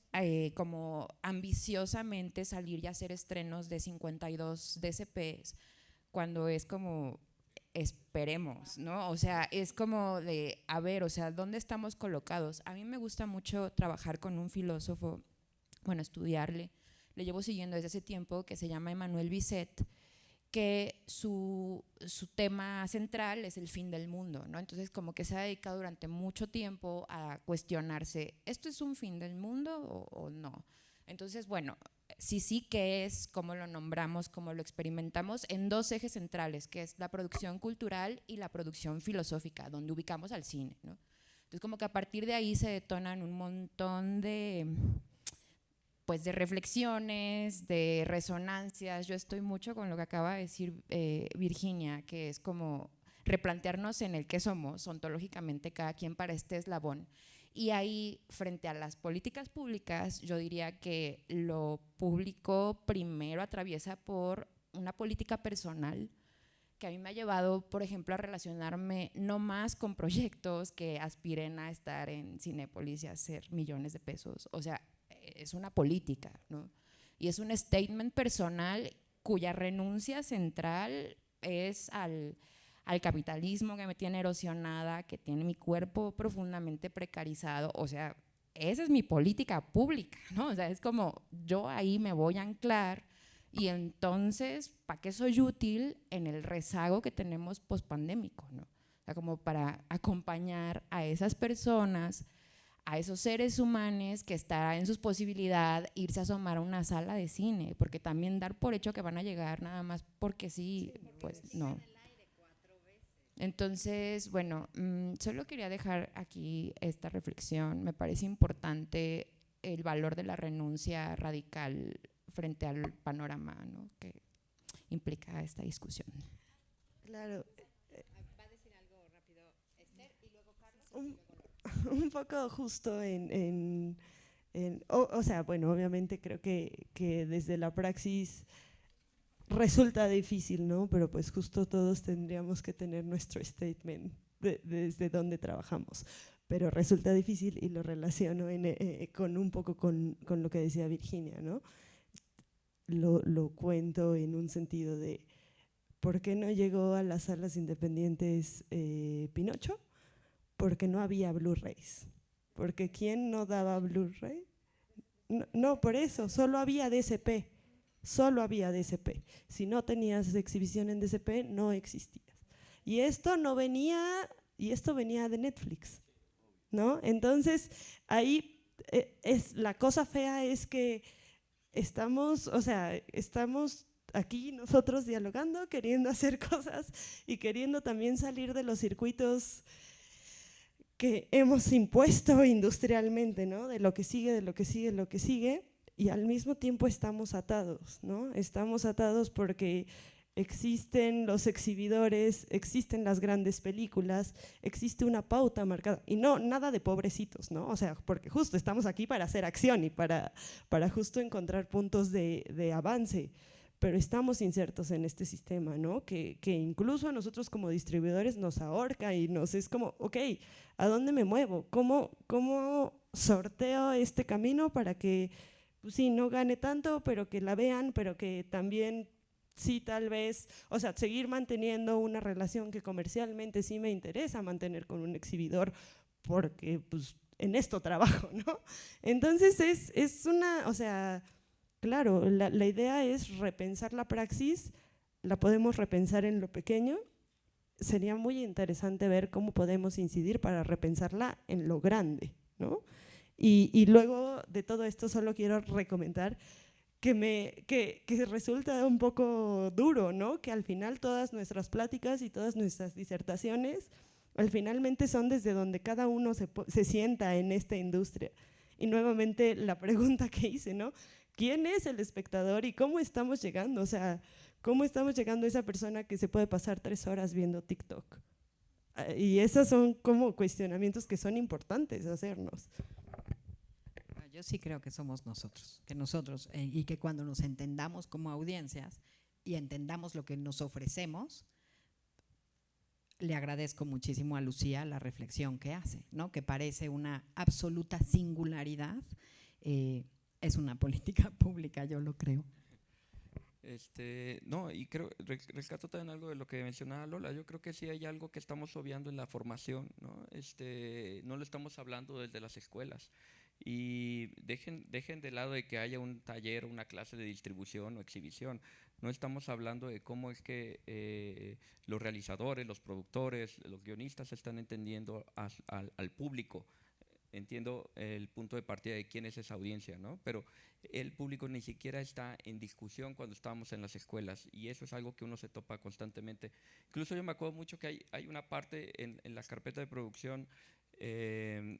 como ambiciosamente salir y hacer estrenos de 52 DCPs cuando es como esperemos, ¿no? O sea, es como de, a ver, o sea, ¿dónde estamos colocados? A mí me gusta mucho trabajar con un filósofo, bueno, estudiarle, le llevo siguiendo desde hace tiempo, que se llama Emmanuel Bisset, que su tema central es el fin del mundo, ¿no? Entonces como que se ha dedicado durante mucho tiempo a cuestionarse, ¿esto es un fin del mundo o no? Entonces, bueno, sí, ¿qué es? ¿Cómo lo nombramos? ¿Cómo lo experimentamos? En dos ejes centrales, que es la producción cultural y la producción filosófica, donde ubicamos al cine, ¿no? Entonces como que a partir de ahí se detonan un montón de pues de reflexiones, de resonancias. Yo estoy mucho con lo que acaba de decir Virginia, que es como replantearnos en el qué somos, ontológicamente cada quien para este eslabón. Y ahí, frente a las políticas públicas, yo diría que lo público primero atraviesa por una política personal, que a mí me ha llevado, por ejemplo, a relacionarme no más con proyectos que aspiren a estar en Cinépolis y a hacer millones de pesos, o sea, es una política, ¿no? Y es un statement personal cuya renuncia central es al capitalismo que me tiene erosionada, que tiene mi cuerpo profundamente precarizado, o sea, esa es mi política pública, ¿no? O sea, es como yo ahí me voy a anclar y entonces, ¿para qué soy útil en el rezago que tenemos pospandémico, ¿no? O sea, como para acompañar a esas personas, a esos seres humanos que está en sus posibilidades irse a asomar a una sala de cine, porque también dar por hecho que van a llegar nada más porque sí, pues no. Entonces, bueno, solo quería dejar aquí esta reflexión. Me parece importante el valor de la renuncia radical frente al panorama, ¿no?, que implica esta discusión. Claro. ¿Va a decir algo rápido Esther y luego Carlos? Un poco justo o sea, bueno, obviamente creo que desde la praxis resulta difícil, ¿no? Pero pues justo todos tendríamos que tener nuestro statement desde donde trabajamos. Pero resulta difícil y lo relaciono con un poco con lo que decía Virginia, ¿no? Lo cuento en un sentido de ¿por qué no llegó a las salas independientes Pinocho? Porque no había Blu-rays. Porque ¿quién no daba Blu-ray? No, por eso, solo había DCP. Solo había DCP. Si no tenías exhibición en DCP, no existías. Y esto venía de Netflix, ¿no? Entonces, ahí la cosa fea es que estamos aquí nosotros dialogando, queriendo hacer cosas y queriendo también salir de los circuitos que hemos impuesto industrialmente, ¿no? De lo que sigue, y al mismo tiempo estamos atados, ¿no? Estamos atados porque existen los exhibidores, existen las grandes películas, existe una pauta marcada, y no, nada de pobrecitos, ¿no? O sea, porque justo estamos aquí para hacer acción y para justo encontrar puntos de avance, pero estamos insertos en este sistema, ¿no? Que incluso a nosotros como distribuidores nos ahorca y es como, ok, ¿a dónde me muevo? ¿Cómo sorteo este camino para que, pues sí, no gane tanto, pero que la vean, pero que también sí, tal vez, o sea, seguir manteniendo una relación que comercialmente sí me interesa mantener con un exhibidor porque pues en esto trabajo, ¿no? Entonces es una, o sea, claro, la idea es repensar la praxis, la podemos repensar en lo pequeño, sería muy interesante ver cómo podemos incidir para repensarla en lo grande, ¿no? Y luego de todo esto solo quiero recomendar que resulta un poco duro, ¿no? Que al final todas nuestras pláticas y todas nuestras disertaciones al finalmente son desde donde cada uno se sienta en esta industria. Y nuevamente la pregunta que hice, ¿no? ¿Quién es el espectador y cómo estamos llegando? O sea, ¿cómo estamos llegando a esa persona que se puede pasar 3 horas viendo TikTok? Y esos son como cuestionamientos que son importantes hacernos. Yo sí creo que somos nosotros, y que cuando nos entendamos como audiencias y entendamos lo que nos ofrecemos, le agradezco muchísimo a Lucía la reflexión que hace, ¿no? Que parece una absoluta singularidad, es una política pública, yo lo creo. No, y creo, rescato también algo de lo que mencionaba Lola. Yo creo que sí hay algo que estamos obviando en la formación, ¿no? No lo estamos hablando desde las escuelas. Y dejen de lado de que haya un taller, una clase de distribución o exhibición. No estamos hablando de cómo es que los realizadores, los productores, los guionistas están entendiendo al público. Entiendo el punto de partida de quién es esa audiencia, ¿no? Pero el público ni siquiera está en discusión cuando estábamos en las escuelas, y eso es algo que uno se topa constantemente. Incluso yo me acuerdo mucho que hay una parte en la carpeta de producción, en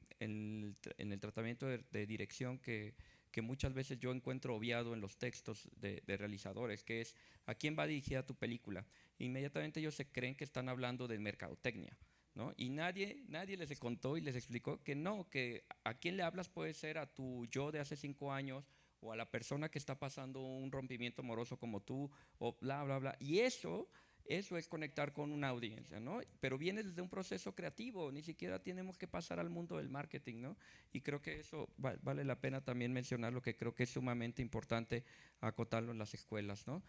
el tratamiento de dirección que muchas veces yo encuentro obviado en los textos de realizadores, que es ¿a quién va dirigida tu película? Inmediatamente ellos se creen que están hablando de mercadotecnia, ¿no? Y nadie les contó y les explicó que no, que a quién le hablas puede ser a tu yo de hace 5 años o a la persona que está pasando un rompimiento amoroso como tú, o bla, bla, bla. Y eso es conectar con una audiencia, ¿no? Pero viene desde un proceso creativo, ni siquiera tenemos que pasar al mundo del marketing, ¿no? Y creo que eso vale la pena también mencionarlo, que creo que es sumamente importante acotarlo en las escuelas, ¿no?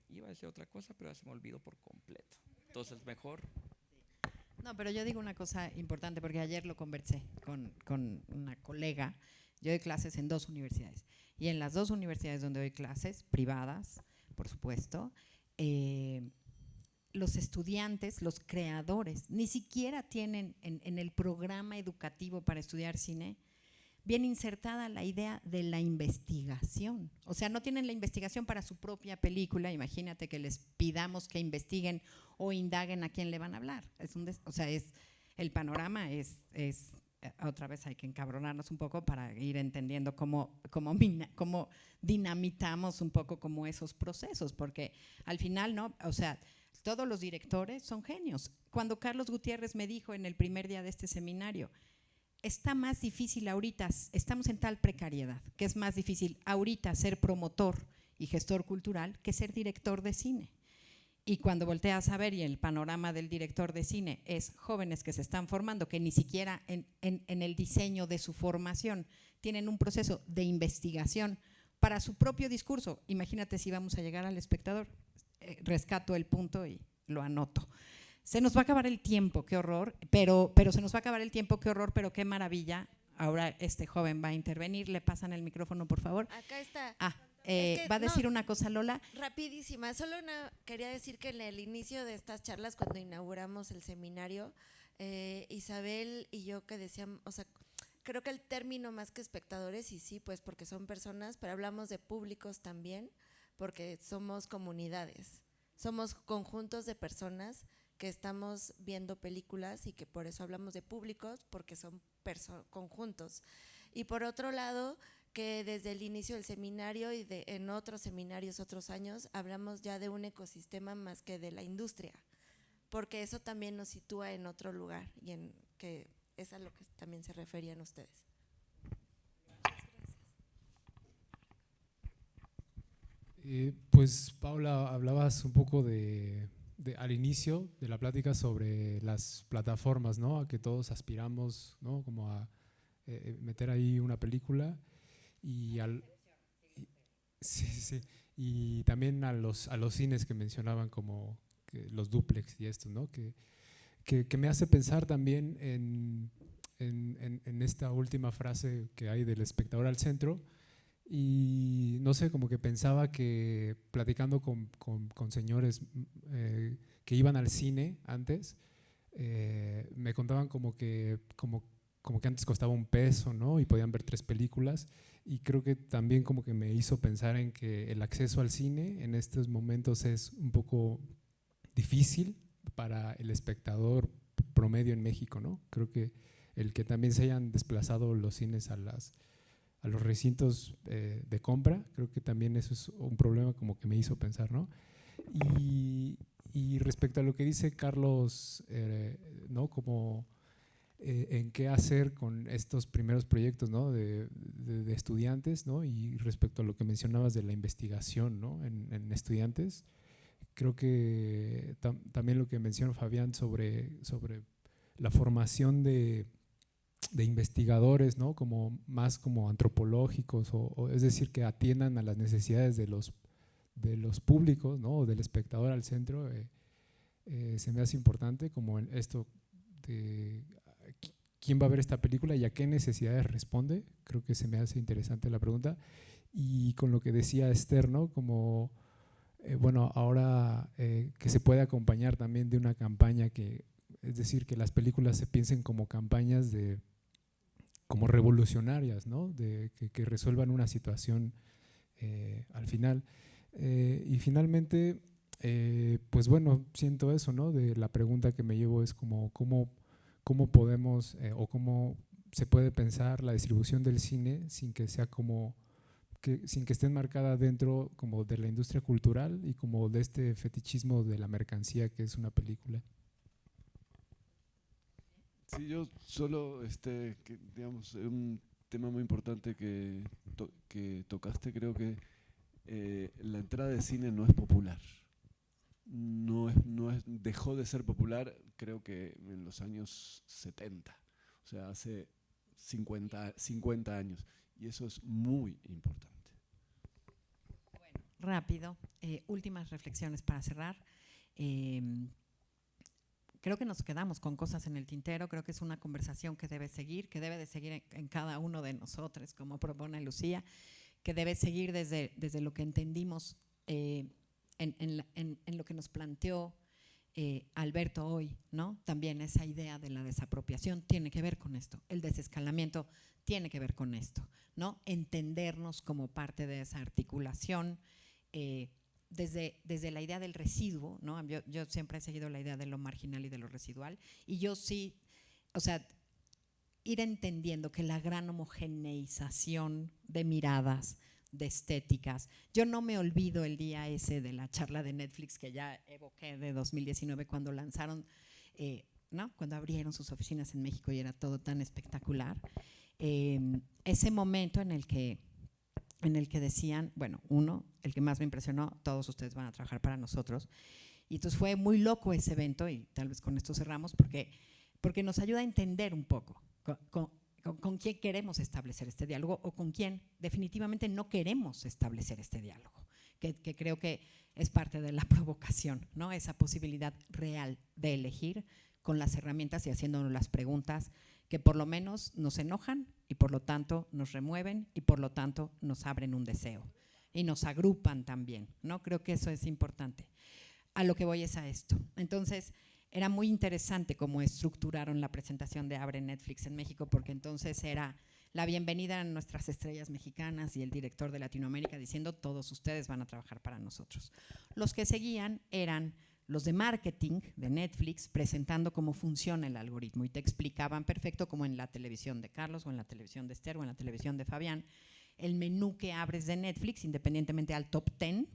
Iba a decir otra cosa, pero ya se me olvidó por completo. Entonces, mejor. No, pero yo digo una cosa importante, porque ayer lo conversé con una colega. Yo doy clases en 2 universidades, y en las 2 universidades donde doy clases, privadas, por supuesto, los estudiantes, los creadores, ni siquiera tienen en el programa educativo para estudiar cine bien insertada la idea de la investigación. O sea, no tienen la investigación para su propia película. Imagínate que les pidamos que investiguen o indaguen a quién le van a hablar. El panorama es otra vez hay que encabronarnos un poco para ir entendiendo cómo dinamitamos un poco como esos procesos, porque al final, ¿no? O sea, todos los directores son genios. Cuando Carlos Gutiérrez me dijo en el primer día de este seminario, está más difícil ahorita, estamos en tal precariedad, que es más difícil ahorita ser promotor y gestor cultural que ser director de cine. Y cuando volteas a ver y el panorama del director de cine es jóvenes que se están formando, que ni siquiera en el diseño de su formación tienen un proceso de investigación para su propio discurso. Imagínate si vamos a llegar al espectador. Rescato el punto y lo anoto. Se nos va a acabar el tiempo, qué horror, pero se nos va a acabar el tiempo, qué horror, pero qué maravilla. Ahora este joven va a intervenir. Le pasan el micrófono, por favor. Acá está. ¿Va a decir una cosa, Lola? Rapidísima, quería decir que en el inicio de estas charlas, cuando inauguramos el seminario, Isabel y yo que decíamos, o sea, creo que el término más que espectadores, y sí, pues porque son personas, pero hablamos de públicos también, porque somos comunidades, somos conjuntos de personas que estamos viendo películas y que por eso hablamos de públicos, porque son conjuntos. Y por otro lado, que desde el inicio del seminario y en otros seminarios, otros años, hablamos ya de un ecosistema más que de la industria, porque eso también nos sitúa en otro lugar y en que es a lo que también se referían ustedes. Pues Paula, hablabas un poco al inicio de la plática sobre las plataformas, ¿no? A que todos aspiramos, ¿no? Como a meter ahí una película. Y también a los cines que mencionaban como que los dúplex y esto, ¿no? Que me hace pensar también en esta última frase que hay del espectador al centro, y no sé, como que pensaba que platicando con señores que iban al cine antes, me contaban como que antes costaba $1, ¿no? Y podían ver 3 películas. Y creo que también como que me hizo pensar en que el acceso al cine en estos momentos es un poco difícil para el espectador promedio en México, ¿no? Creo que el que también se hayan desplazado los cines a los recintos de compra, creo que también eso es un problema como que me hizo pensar, ¿no? Y respecto a lo que dice Carlos, ¿no? Como en qué hacer con estos primeros proyectos, ¿no? de estudiantes, ¿no? Y respecto a lo que mencionabas de la investigación, ¿no? en estudiantes, creo que también lo que mencionó Fabián sobre la formación de investigadores, ¿no? Como más como antropológicos, o es decir, que atiendan a las necesidades de los públicos, ¿no? O del espectador al centro, se me hace importante como en esto de quién va a ver esta película y a qué necesidades responde. Creo que se me hace interesante la pregunta. Y con lo que decía Esther, ¿no? Como, bueno, ahora que se puede acompañar también de una campaña es decir, que las películas se piensen como campañas como revolucionarias, ¿no? Que resuelvan una situación al final. Y finalmente, pues bueno, siento eso, ¿no? De la pregunta que me llevo es como cómo podemos o cómo se puede pensar la distribución del cine sin que sea sin que esté enmarcada dentro como de la industria cultural y como de este fetichismo de la mercancía que es una película. Sí, yo solo, digamos, un tema muy importante que tocaste, creo que la entrada de cine no es popular. Dejó de ser popular, creo que en los años 70, o sea, hace 50 años, y eso es muy importante. Bueno, rápido, últimas reflexiones para cerrar. Creo que nos quedamos con cosas en el tintero, creo que es una conversación que debe de seguir en cada uno de nosotros, como propone Lucía, que debe seguir desde lo que entendimos en lo que nos planteó Alberto hoy, ¿no? También esa idea de la desapropiación tiene que ver con esto, el desescalamiento tiene que ver con esto, ¿no? Entendernos como parte de esa articulación, desde la idea del residuo, ¿no? Yo siempre he seguido la idea de lo marginal y de lo residual, y yo sí, o sea, ir entendiendo que la gran homogeneización de miradas, de estéticas. Yo no me olvido el día ese de la charla de Netflix que ya evoqué de 2019 cuando lanzaron, ¿no? Cuando abrieron sus oficinas en México y era todo tan espectacular. Ese momento en el que decían, bueno, el que más me impresionó, todos ustedes van a trabajar para nosotros. Y entonces fue muy loco ese evento y tal vez con esto cerramos porque nos ayuda a entender un poco con quién queremos establecer este diálogo o con quién definitivamente no queremos establecer este diálogo, que creo que es parte de la provocación, ¿no? Esa posibilidad real de elegir con las herramientas y haciéndonos las preguntas que por lo menos nos enojan y por lo tanto nos remueven y por lo tanto nos abren un deseo y nos agrupan también, ¿no? Creo que eso es importante. A lo que voy es a esto. Entonces, era muy interesante cómo estructuraron la presentación de Abre Netflix en México, porque entonces era la bienvenida a nuestras estrellas mexicanas y el director de Latinoamérica diciendo todos ustedes van a trabajar para nosotros. Los que seguían eran los de marketing de Netflix presentando cómo funciona el algoritmo y te explicaban perfecto como en la televisión de Carlos o en la televisión de Esther o en la televisión de Fabián, el menú que abres de Netflix, independientemente al top 10,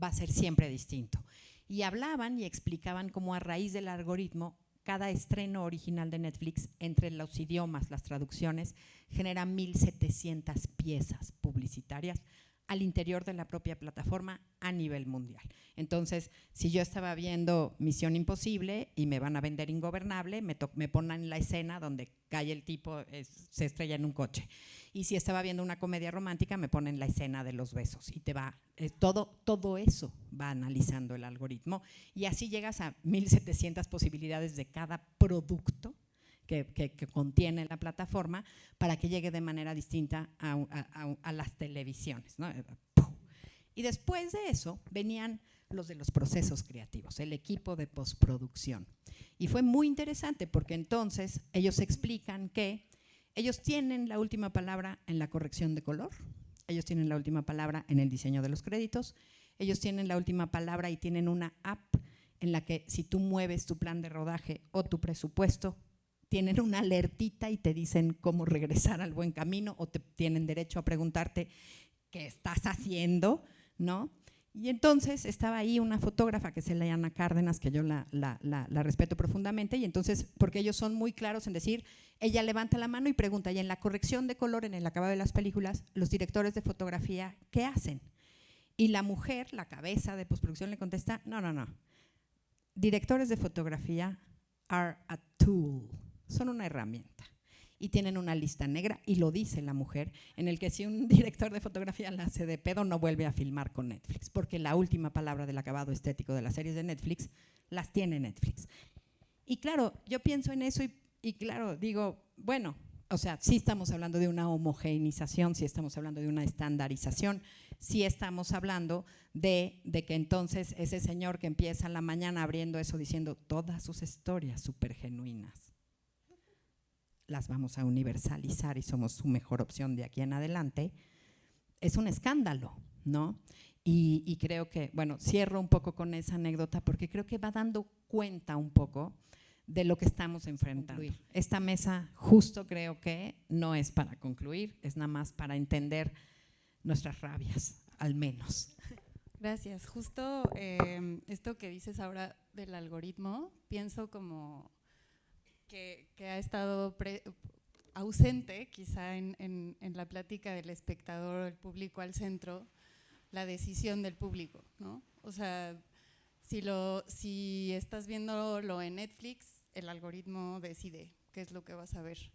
va a ser siempre distinto. Y hablaban y explicaban cómo a raíz del algoritmo, cada estreno original de Netflix, entre los idiomas, las traducciones, genera 1,700 piezas publicitarias al interior de la propia plataforma a nivel mundial. Entonces, si yo estaba viendo Misión Imposible y me van a vender Ingobernable, me ponen la escena donde cae el tipo, se estrella en un coche. Y si estaba viendo una comedia romántica, me ponen la escena de los besos. Y te va, todo eso va analizando el algoritmo. Y así llegas a 1,700 posibilidades de cada producto que contiene la plataforma para que llegue de manera distinta a las televisiones, ¿no? Y después de eso venían los de los procesos creativos, el equipo de postproducción. Y fue muy interesante porque entonces ellos explican que ellos tienen la última palabra en la corrección de color, ellos tienen la última palabra en el diseño de los créditos, ellos tienen la última palabra y tienen una app en la que si tú mueves tu plan de rodaje o tu presupuesto, tienen una alertita y te dicen cómo regresar al buen camino o te tienen derecho a preguntarte qué estás haciendo, ¿no? Y entonces estaba ahí una fotógrafa que se llama Ana Cárdenas, que yo la respeto profundamente, y entonces, porque ellos son muy claros en decir, ella levanta la mano y pregunta, y en la corrección de color, en el acabado de las películas, los directores de fotografía, ¿qué hacen? Y la mujer, la cabeza de postproducción, le contesta, no, directores de fotografía are a tool, son una herramienta. Y tienen una lista negra, y lo dice la mujer, en el que si un director de fotografía la hace de pedo, no vuelve a filmar con Netflix, porque la última palabra del acabado estético de las series de Netflix las tiene Netflix. Y claro, yo pienso en eso y claro, digo, bueno, o sea, sí estamos hablando de una homogeneización, sí estamos hablando de una estandarización, sí estamos hablando de que entonces ese señor que empieza en la mañana abriendo eso diciendo todas sus historias súper genuinas, las vamos a universalizar y somos su mejor opción de aquí en adelante, es un escándalo, ¿no? Y creo que, bueno, cierro un poco con esa anécdota porque creo que va dando cuenta un poco de lo que estamos enfrentando. Esta mesa justo creo que no es para concluir, es nada más para entender nuestras rabias, al menos. Gracias. Justo esto que dices ahora del algoritmo, pienso como que ha estado ausente quizá en la plática del espectador, el público al centro, la decisión del público, ¿no? O sea, si estás viéndolo en Netflix, el algoritmo decide qué es lo que vas a ver.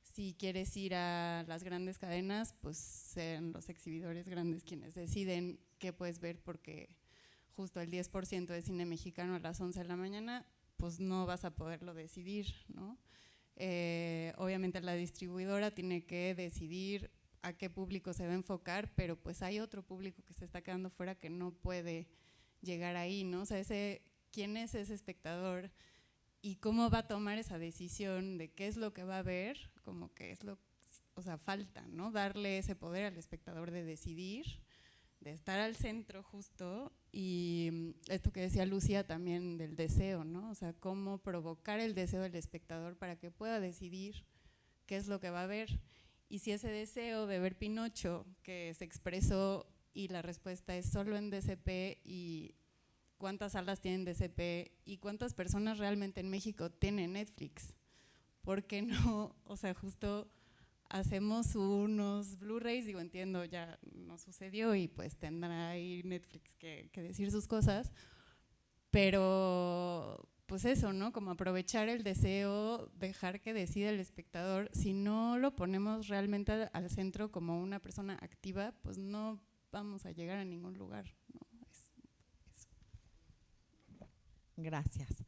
Si quieres ir a las grandes cadenas, pues sean los exhibidores grandes quienes deciden qué puedes ver, porque justo el 10% de cine mexicano a las 11 de la mañana, pues no vas a poderlo decidir, ¿no? Obviamente la distribuidora tiene que decidir a qué público se va a enfocar, pero pues hay otro público que se está quedando fuera que no puede llegar ahí, ¿no? O sea, ¿quién es ese espectador y cómo va a tomar esa decisión de qué es lo que va a ver? Como que es o sea, falta, ¿no? Darle ese poder al espectador de decidir estar al centro justo, y esto que decía Lucía también del deseo, ¿no? O sea, cómo provocar el deseo del espectador para que pueda decidir qué es lo que va a ver. Y si ese deseo de ver Pinocho, que se expresó y la respuesta es solo en DCP, y cuántas salas tienen DCP y cuántas personas realmente en México tienen Netflix, ¿por qué no? O sea, justo hacemos unos Blu-rays, digo, entiendo, ya no sucedió y pues tendrá ahí Netflix que decir sus cosas, pero pues eso, ¿no? Como aprovechar el deseo, dejar que decida el espectador. Si no lo ponemos realmente al centro como una persona activa, pues no vamos a llegar a ningún lugar, ¿no? Eso. Gracias.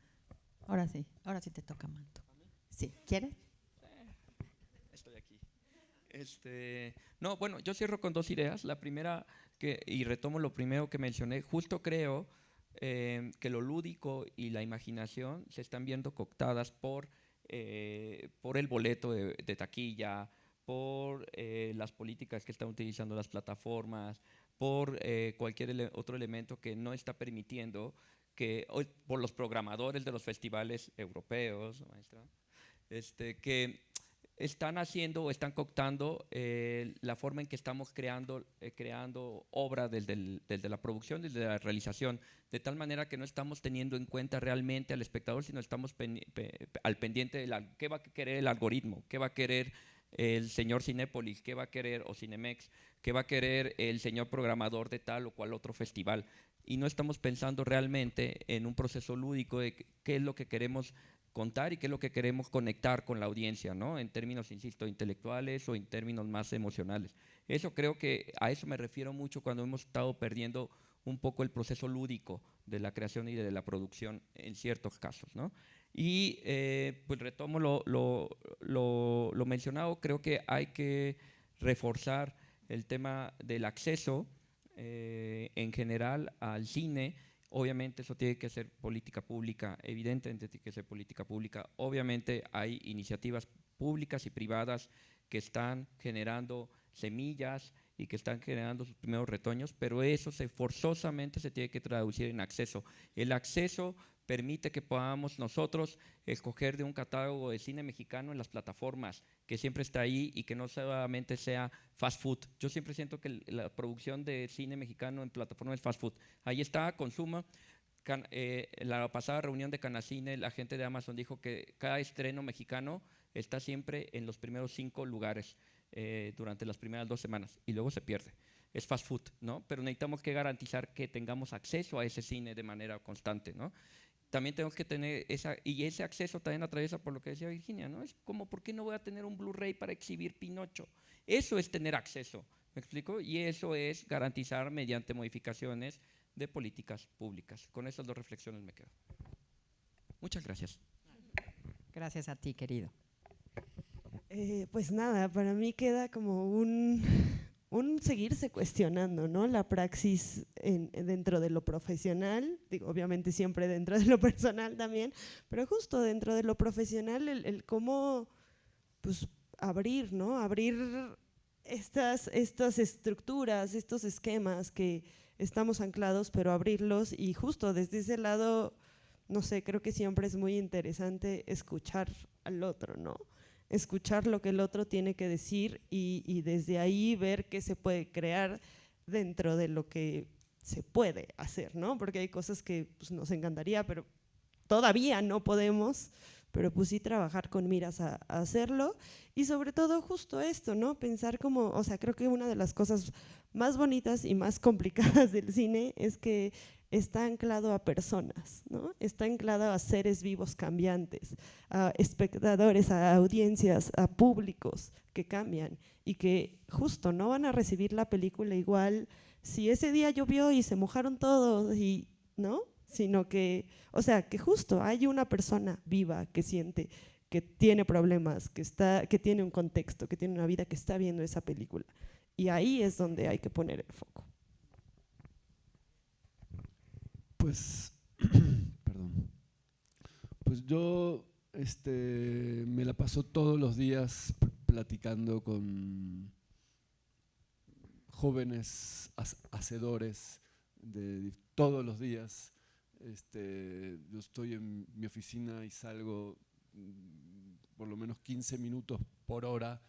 Ahora sí te toca, Manto. Sí, ¿quieres? Estoy aquí. No, bueno, yo cierro con dos ideas. La primera, y retomo lo primero que mencioné, justo creo que lo lúdico y la imaginación se están viendo cooptadas por el boleto de taquilla, por las políticas que están utilizando las plataformas, por cualquier otro elemento que no está permitiendo por los programadores de los festivales europeos, maestra, que están haciendo o están cooptando la forma en que estamos creando obra desde la producción, desde la realización, de tal manera que no estamos teniendo en cuenta realmente al espectador, sino estamos al pendiente de qué va a querer el algoritmo, qué va a querer el señor Cinépolis, qué va a querer, o Cinemex, qué va a querer el señor programador de tal o cual otro festival. Y no estamos pensando realmente en un proceso lúdico de qué es lo que queremos contar y qué es lo que queremos conectar con la audiencia, ¿no? En términos, insisto, intelectuales o en términos más emocionales. Eso creo que a eso me refiero mucho cuando hemos estado perdiendo un poco el proceso lúdico de la creación y de la producción en ciertos casos, ¿no? Y pues retomo lo mencionado, creo que hay que reforzar el tema del acceso en general al cine. Obviamente eso tiene que ser política pública, evidentemente tiene que ser política pública. Obviamente hay iniciativas públicas y privadas que están generando semillas y que están generando sus primeros retoños, pero eso forzosamente se tiene que traducir en acceso. El acceso permite que podamos nosotros escoger de un catálogo de cine mexicano en las plataformas, que siempre está ahí y que no solamente sea fast food. Yo siempre siento que la producción de cine mexicano en plataformas es fast food. Ahí está, consuma. La pasada reunión de Canacine, la gente de Amazon dijo que cada estreno mexicano está siempre en los primeros 5 lugares durante las primeras 2 semanas y luego se pierde. Es fast food, ¿no? Pero necesitamos que garantizar que tengamos acceso a ese cine de manera constante, ¿no? También tenemos que tener ese acceso también atraviesa por lo que decía Virginia, ¿no? Es como, ¿por qué no voy a tener un Blu-ray para exhibir Pinocho? Eso es tener acceso, ¿me explico? Y eso es garantizar mediante modificaciones de políticas públicas. Con esas 2 reflexiones me quedo. Muchas gracias. Gracias a ti, querido. Pues nada, para mí queda como un seguirse cuestionando, ¿no? La praxis dentro de lo profesional, digo, obviamente siempre dentro de lo personal también, pero justo dentro de lo profesional el cómo pues, abrir, ¿no? Abrir estas estructuras, estos esquemas que estamos anclados, pero abrirlos y justo desde ese lado, no sé, creo que siempre es muy interesante escuchar al otro, ¿no? Escuchar lo que el otro tiene que decir y desde ahí ver qué se puede crear dentro de lo que se puede hacer, ¿no? Porque hay cosas que pues, nos encantaría, pero todavía no podemos, pero pues sí trabajar con miras a hacerlo y sobre todo justo esto, ¿no? Pensar como, o sea, creo que una de las cosas más bonitas y más complicadas del cine es que está anclado a personas, ¿no? Está anclado a seres vivos cambiantes, a espectadores, a audiencias, a públicos que cambian y que justo no van a recibir la película igual si ese día llovió y se mojaron todos, y, ¿no? Sino que, o sea, que justo hay una persona viva que siente, que tiene problemas, que tiene un contexto, que tiene una vida, que está viendo esa película. Y ahí es donde hay que poner el foco. Pues, perdón. Pues yo me la paso todos los días platicando con jóvenes hacedores de todos los días. Yo estoy en mi oficina y salgo por lo menos 15 minutos por hora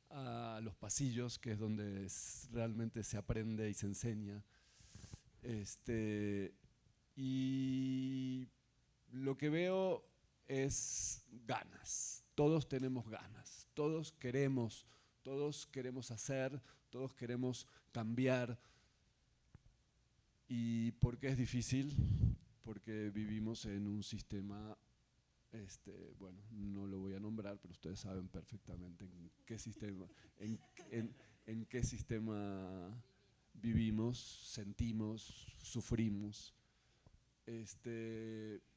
a los pasillos, que es donde realmente se aprende y se enseña. Y lo que veo es ganas. Todos tenemos ganas, todos queremos hacer, todos queremos cambiar. ¿Y por qué es difícil? Porque vivimos en un sistema, bueno, no lo voy a nombrar, pero ustedes saben perfectamente en qué sistema vivimos, sentimos, sufrimos.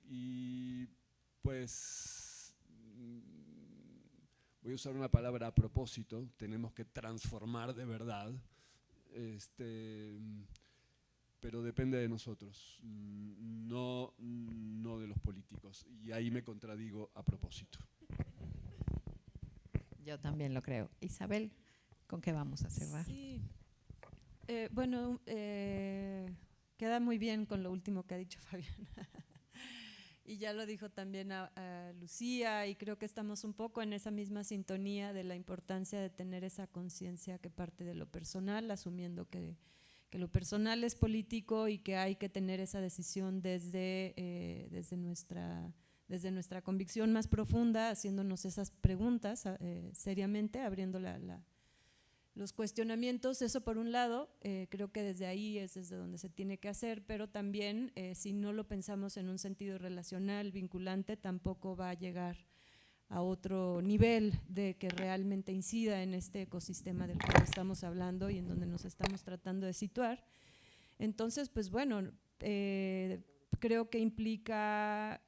Y pues voy a usar una palabra a propósito, tenemos que transformar de verdad, pero depende de nosotros, no de los políticos. Y ahí me contradigo a propósito. Yo también lo creo. Isabel, ¿con qué vamos a cerrar? Sí. Bueno, queda muy bien con lo último que ha dicho Fabiana. Y ya lo dijo también a Lucía, y creo que estamos un poco en esa misma sintonía de la importancia de tener esa conciencia que parte de lo personal, asumiendo que lo personal es político y que hay que tener esa decisión desde nuestra convicción más profunda, haciéndonos esas preguntas seriamente, abriendo los cuestionamientos. Eso por un lado, creo que desde ahí es desde donde se tiene que hacer, pero también si no lo pensamos en un sentido relacional, vinculante, tampoco va a llegar a otro nivel de que realmente incida en este ecosistema del cual estamos hablando y en donde nos estamos tratando de situar. Entonces, pues bueno, creo que implica,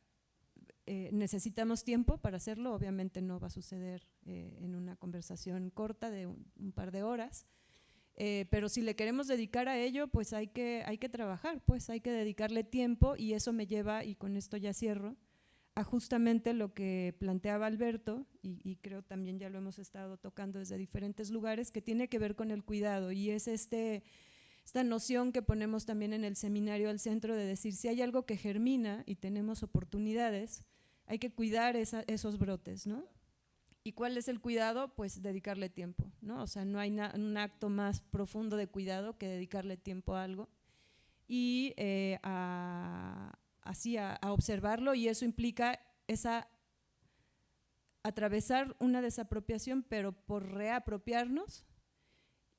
necesitamos tiempo para hacerlo, obviamente no va a suceder en una conversación corta de un par de horas, pero si le queremos dedicar a ello, pues hay que trabajar, pues hay que dedicarle tiempo, y eso me lleva, y con esto ya cierro, a justamente lo que planteaba Alberto, y creo también ya lo hemos estado tocando desde diferentes lugares, que tiene que ver con el cuidado, y es esta noción que ponemos también en el seminario al centro de decir, si hay algo que germina y tenemos oportunidades, hay que cuidar esos brotes, ¿no? ¿Y cuál es el cuidado? Pues dedicarle tiempo, ¿no? O sea, no hay un acto más profundo de cuidado que dedicarle tiempo a algo y así a observarlo, y eso implica atravesar una desapropiación, pero por reapropiarnos,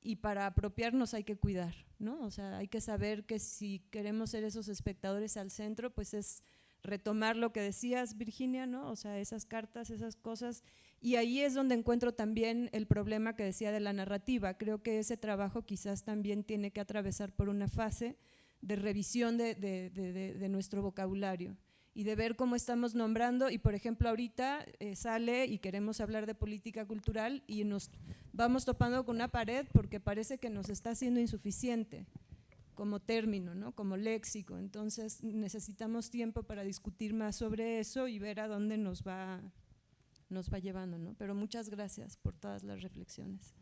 y para apropiarnos hay que cuidar, ¿no? O sea, hay que saber que si queremos ser esos espectadores al centro, pues es retomar lo que decías, Virginia, ¿no? O sea, esas cartas, esas cosas, y ahí es donde encuentro también el problema que decía de la narrativa. Creo que ese trabajo quizás también tiene que atravesar por una fase de revisión de nuestro vocabulario y de ver cómo estamos nombrando, y por ejemplo ahorita sale y queremos hablar de política cultural y nos vamos topando con una pared porque parece que nos está siendo insuficiente como término, ¿no? Como léxico. Entonces necesitamos tiempo para discutir más sobre eso y ver a dónde nos va llevando, ¿no? Pero muchas gracias por todas las reflexiones.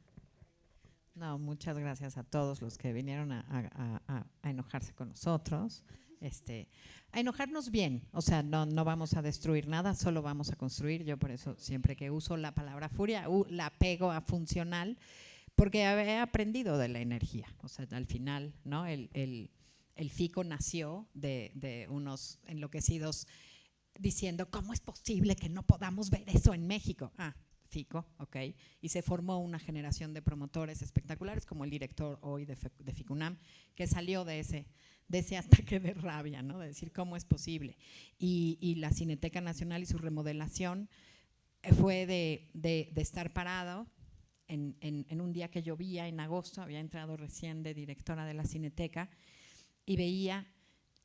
No, muchas gracias a todos los que vinieron a enojarse con nosotros, a enojarnos bien, o sea, no vamos a destruir nada, solo vamos a construir. Yo por eso siempre que uso la palabra furia, la pego a funcional, porque he aprendido de la energía, o sea, al final, ¿no? El FICO nació de unos enloquecidos diciendo, ¿cómo es posible que no podamos ver eso en México? FICO, ok, y se formó una generación de promotores espectaculares, como el director hoy de FICUNAM, que salió de ese ataque de rabia, ¿no? De decir cómo es posible. Y la Cineteca Nacional y su remodelación fue de estar parado en un día que llovía en agosto, había entrado recién de directora de la Cineteca, y veía,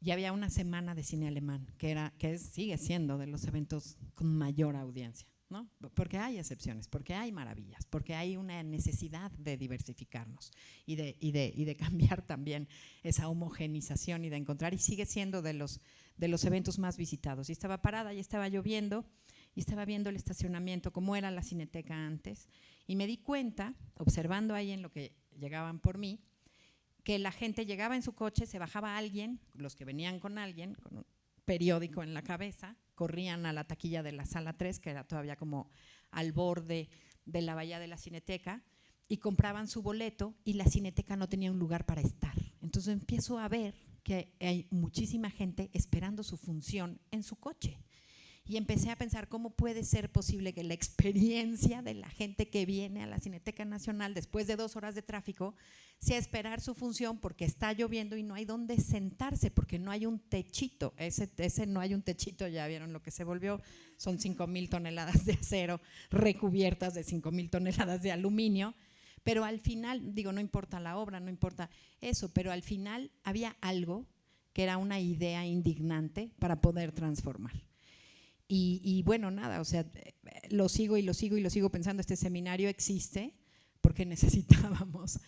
ya había una semana de cine alemán, que sigue siendo de los eventos con mayor audiencia, ¿no? Porque hay excepciones, porque hay maravillas, porque hay una necesidad de diversificarnos y de cambiar también esa homogenización y de encontrar, y sigue siendo de los eventos más visitados. Y estaba parada y estaba lloviendo y estaba viendo el estacionamiento, cómo era la Cineteca antes, y me di cuenta, observando ahí en lo que llegaban por mí, que la gente llegaba en su coche, se bajaba alguien, los que venían con alguien, con un periódico en la cabeza, corrían a la taquilla de la sala 3, que era todavía como al borde de la bahía de la Cineteca, y compraban su boleto y la Cineteca no tenía un lugar para estar. Entonces empiezo a ver que hay muchísima gente esperando su función en su coche. Y empecé a pensar cómo puede ser posible que la experiencia de la gente que viene a la Cineteca Nacional después de 2 horas de tráfico sea esperar su función porque está lloviendo y no hay dónde sentarse, porque no hay un techito. Ese no hay un techito, ya vieron lo que se volvió, son 5,000 toneladas de acero recubiertas de 5,000 toneladas de aluminio. Pero al final, digo, no importa la obra, no importa eso, pero al final había algo que era una idea indignante para poder transformar. Y bueno, nada, o sea, lo sigo pensando, este seminario existe porque necesitábamos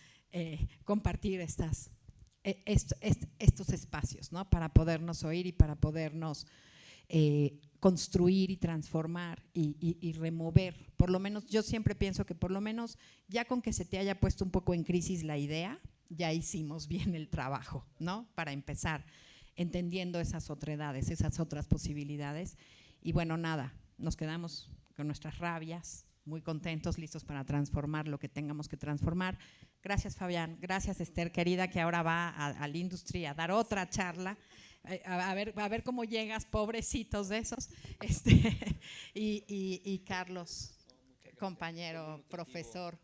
compartir estos espacios, ¿no? Para podernos oír y para podernos construir y transformar y remover. Por lo menos, yo siempre pienso que por lo menos ya con que se te haya puesto un poco en crisis la idea, ya hicimos bien el trabajo, ¿no? Para empezar, entendiendo esas otredades, esas otras posibilidades. Y bueno, nada, nos quedamos con nuestras rabias, muy contentos, listos para transformar lo que tengamos que transformar. Gracias, Fabián. Gracias, Esther, querida, que ahora va al Industry a dar otra charla. A ver cómo llegas, pobrecitos de esos. Y Carlos, compañero, profesor.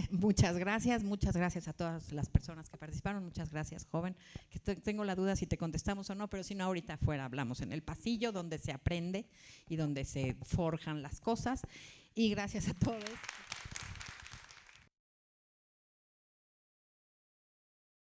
Muchas gracias a todas las personas que participaron, muchas gracias, joven, que tengo la duda si te contestamos o no, pero si no, ahorita afuera hablamos en el pasillo donde se aprende y donde se forjan las cosas, y gracias a todos.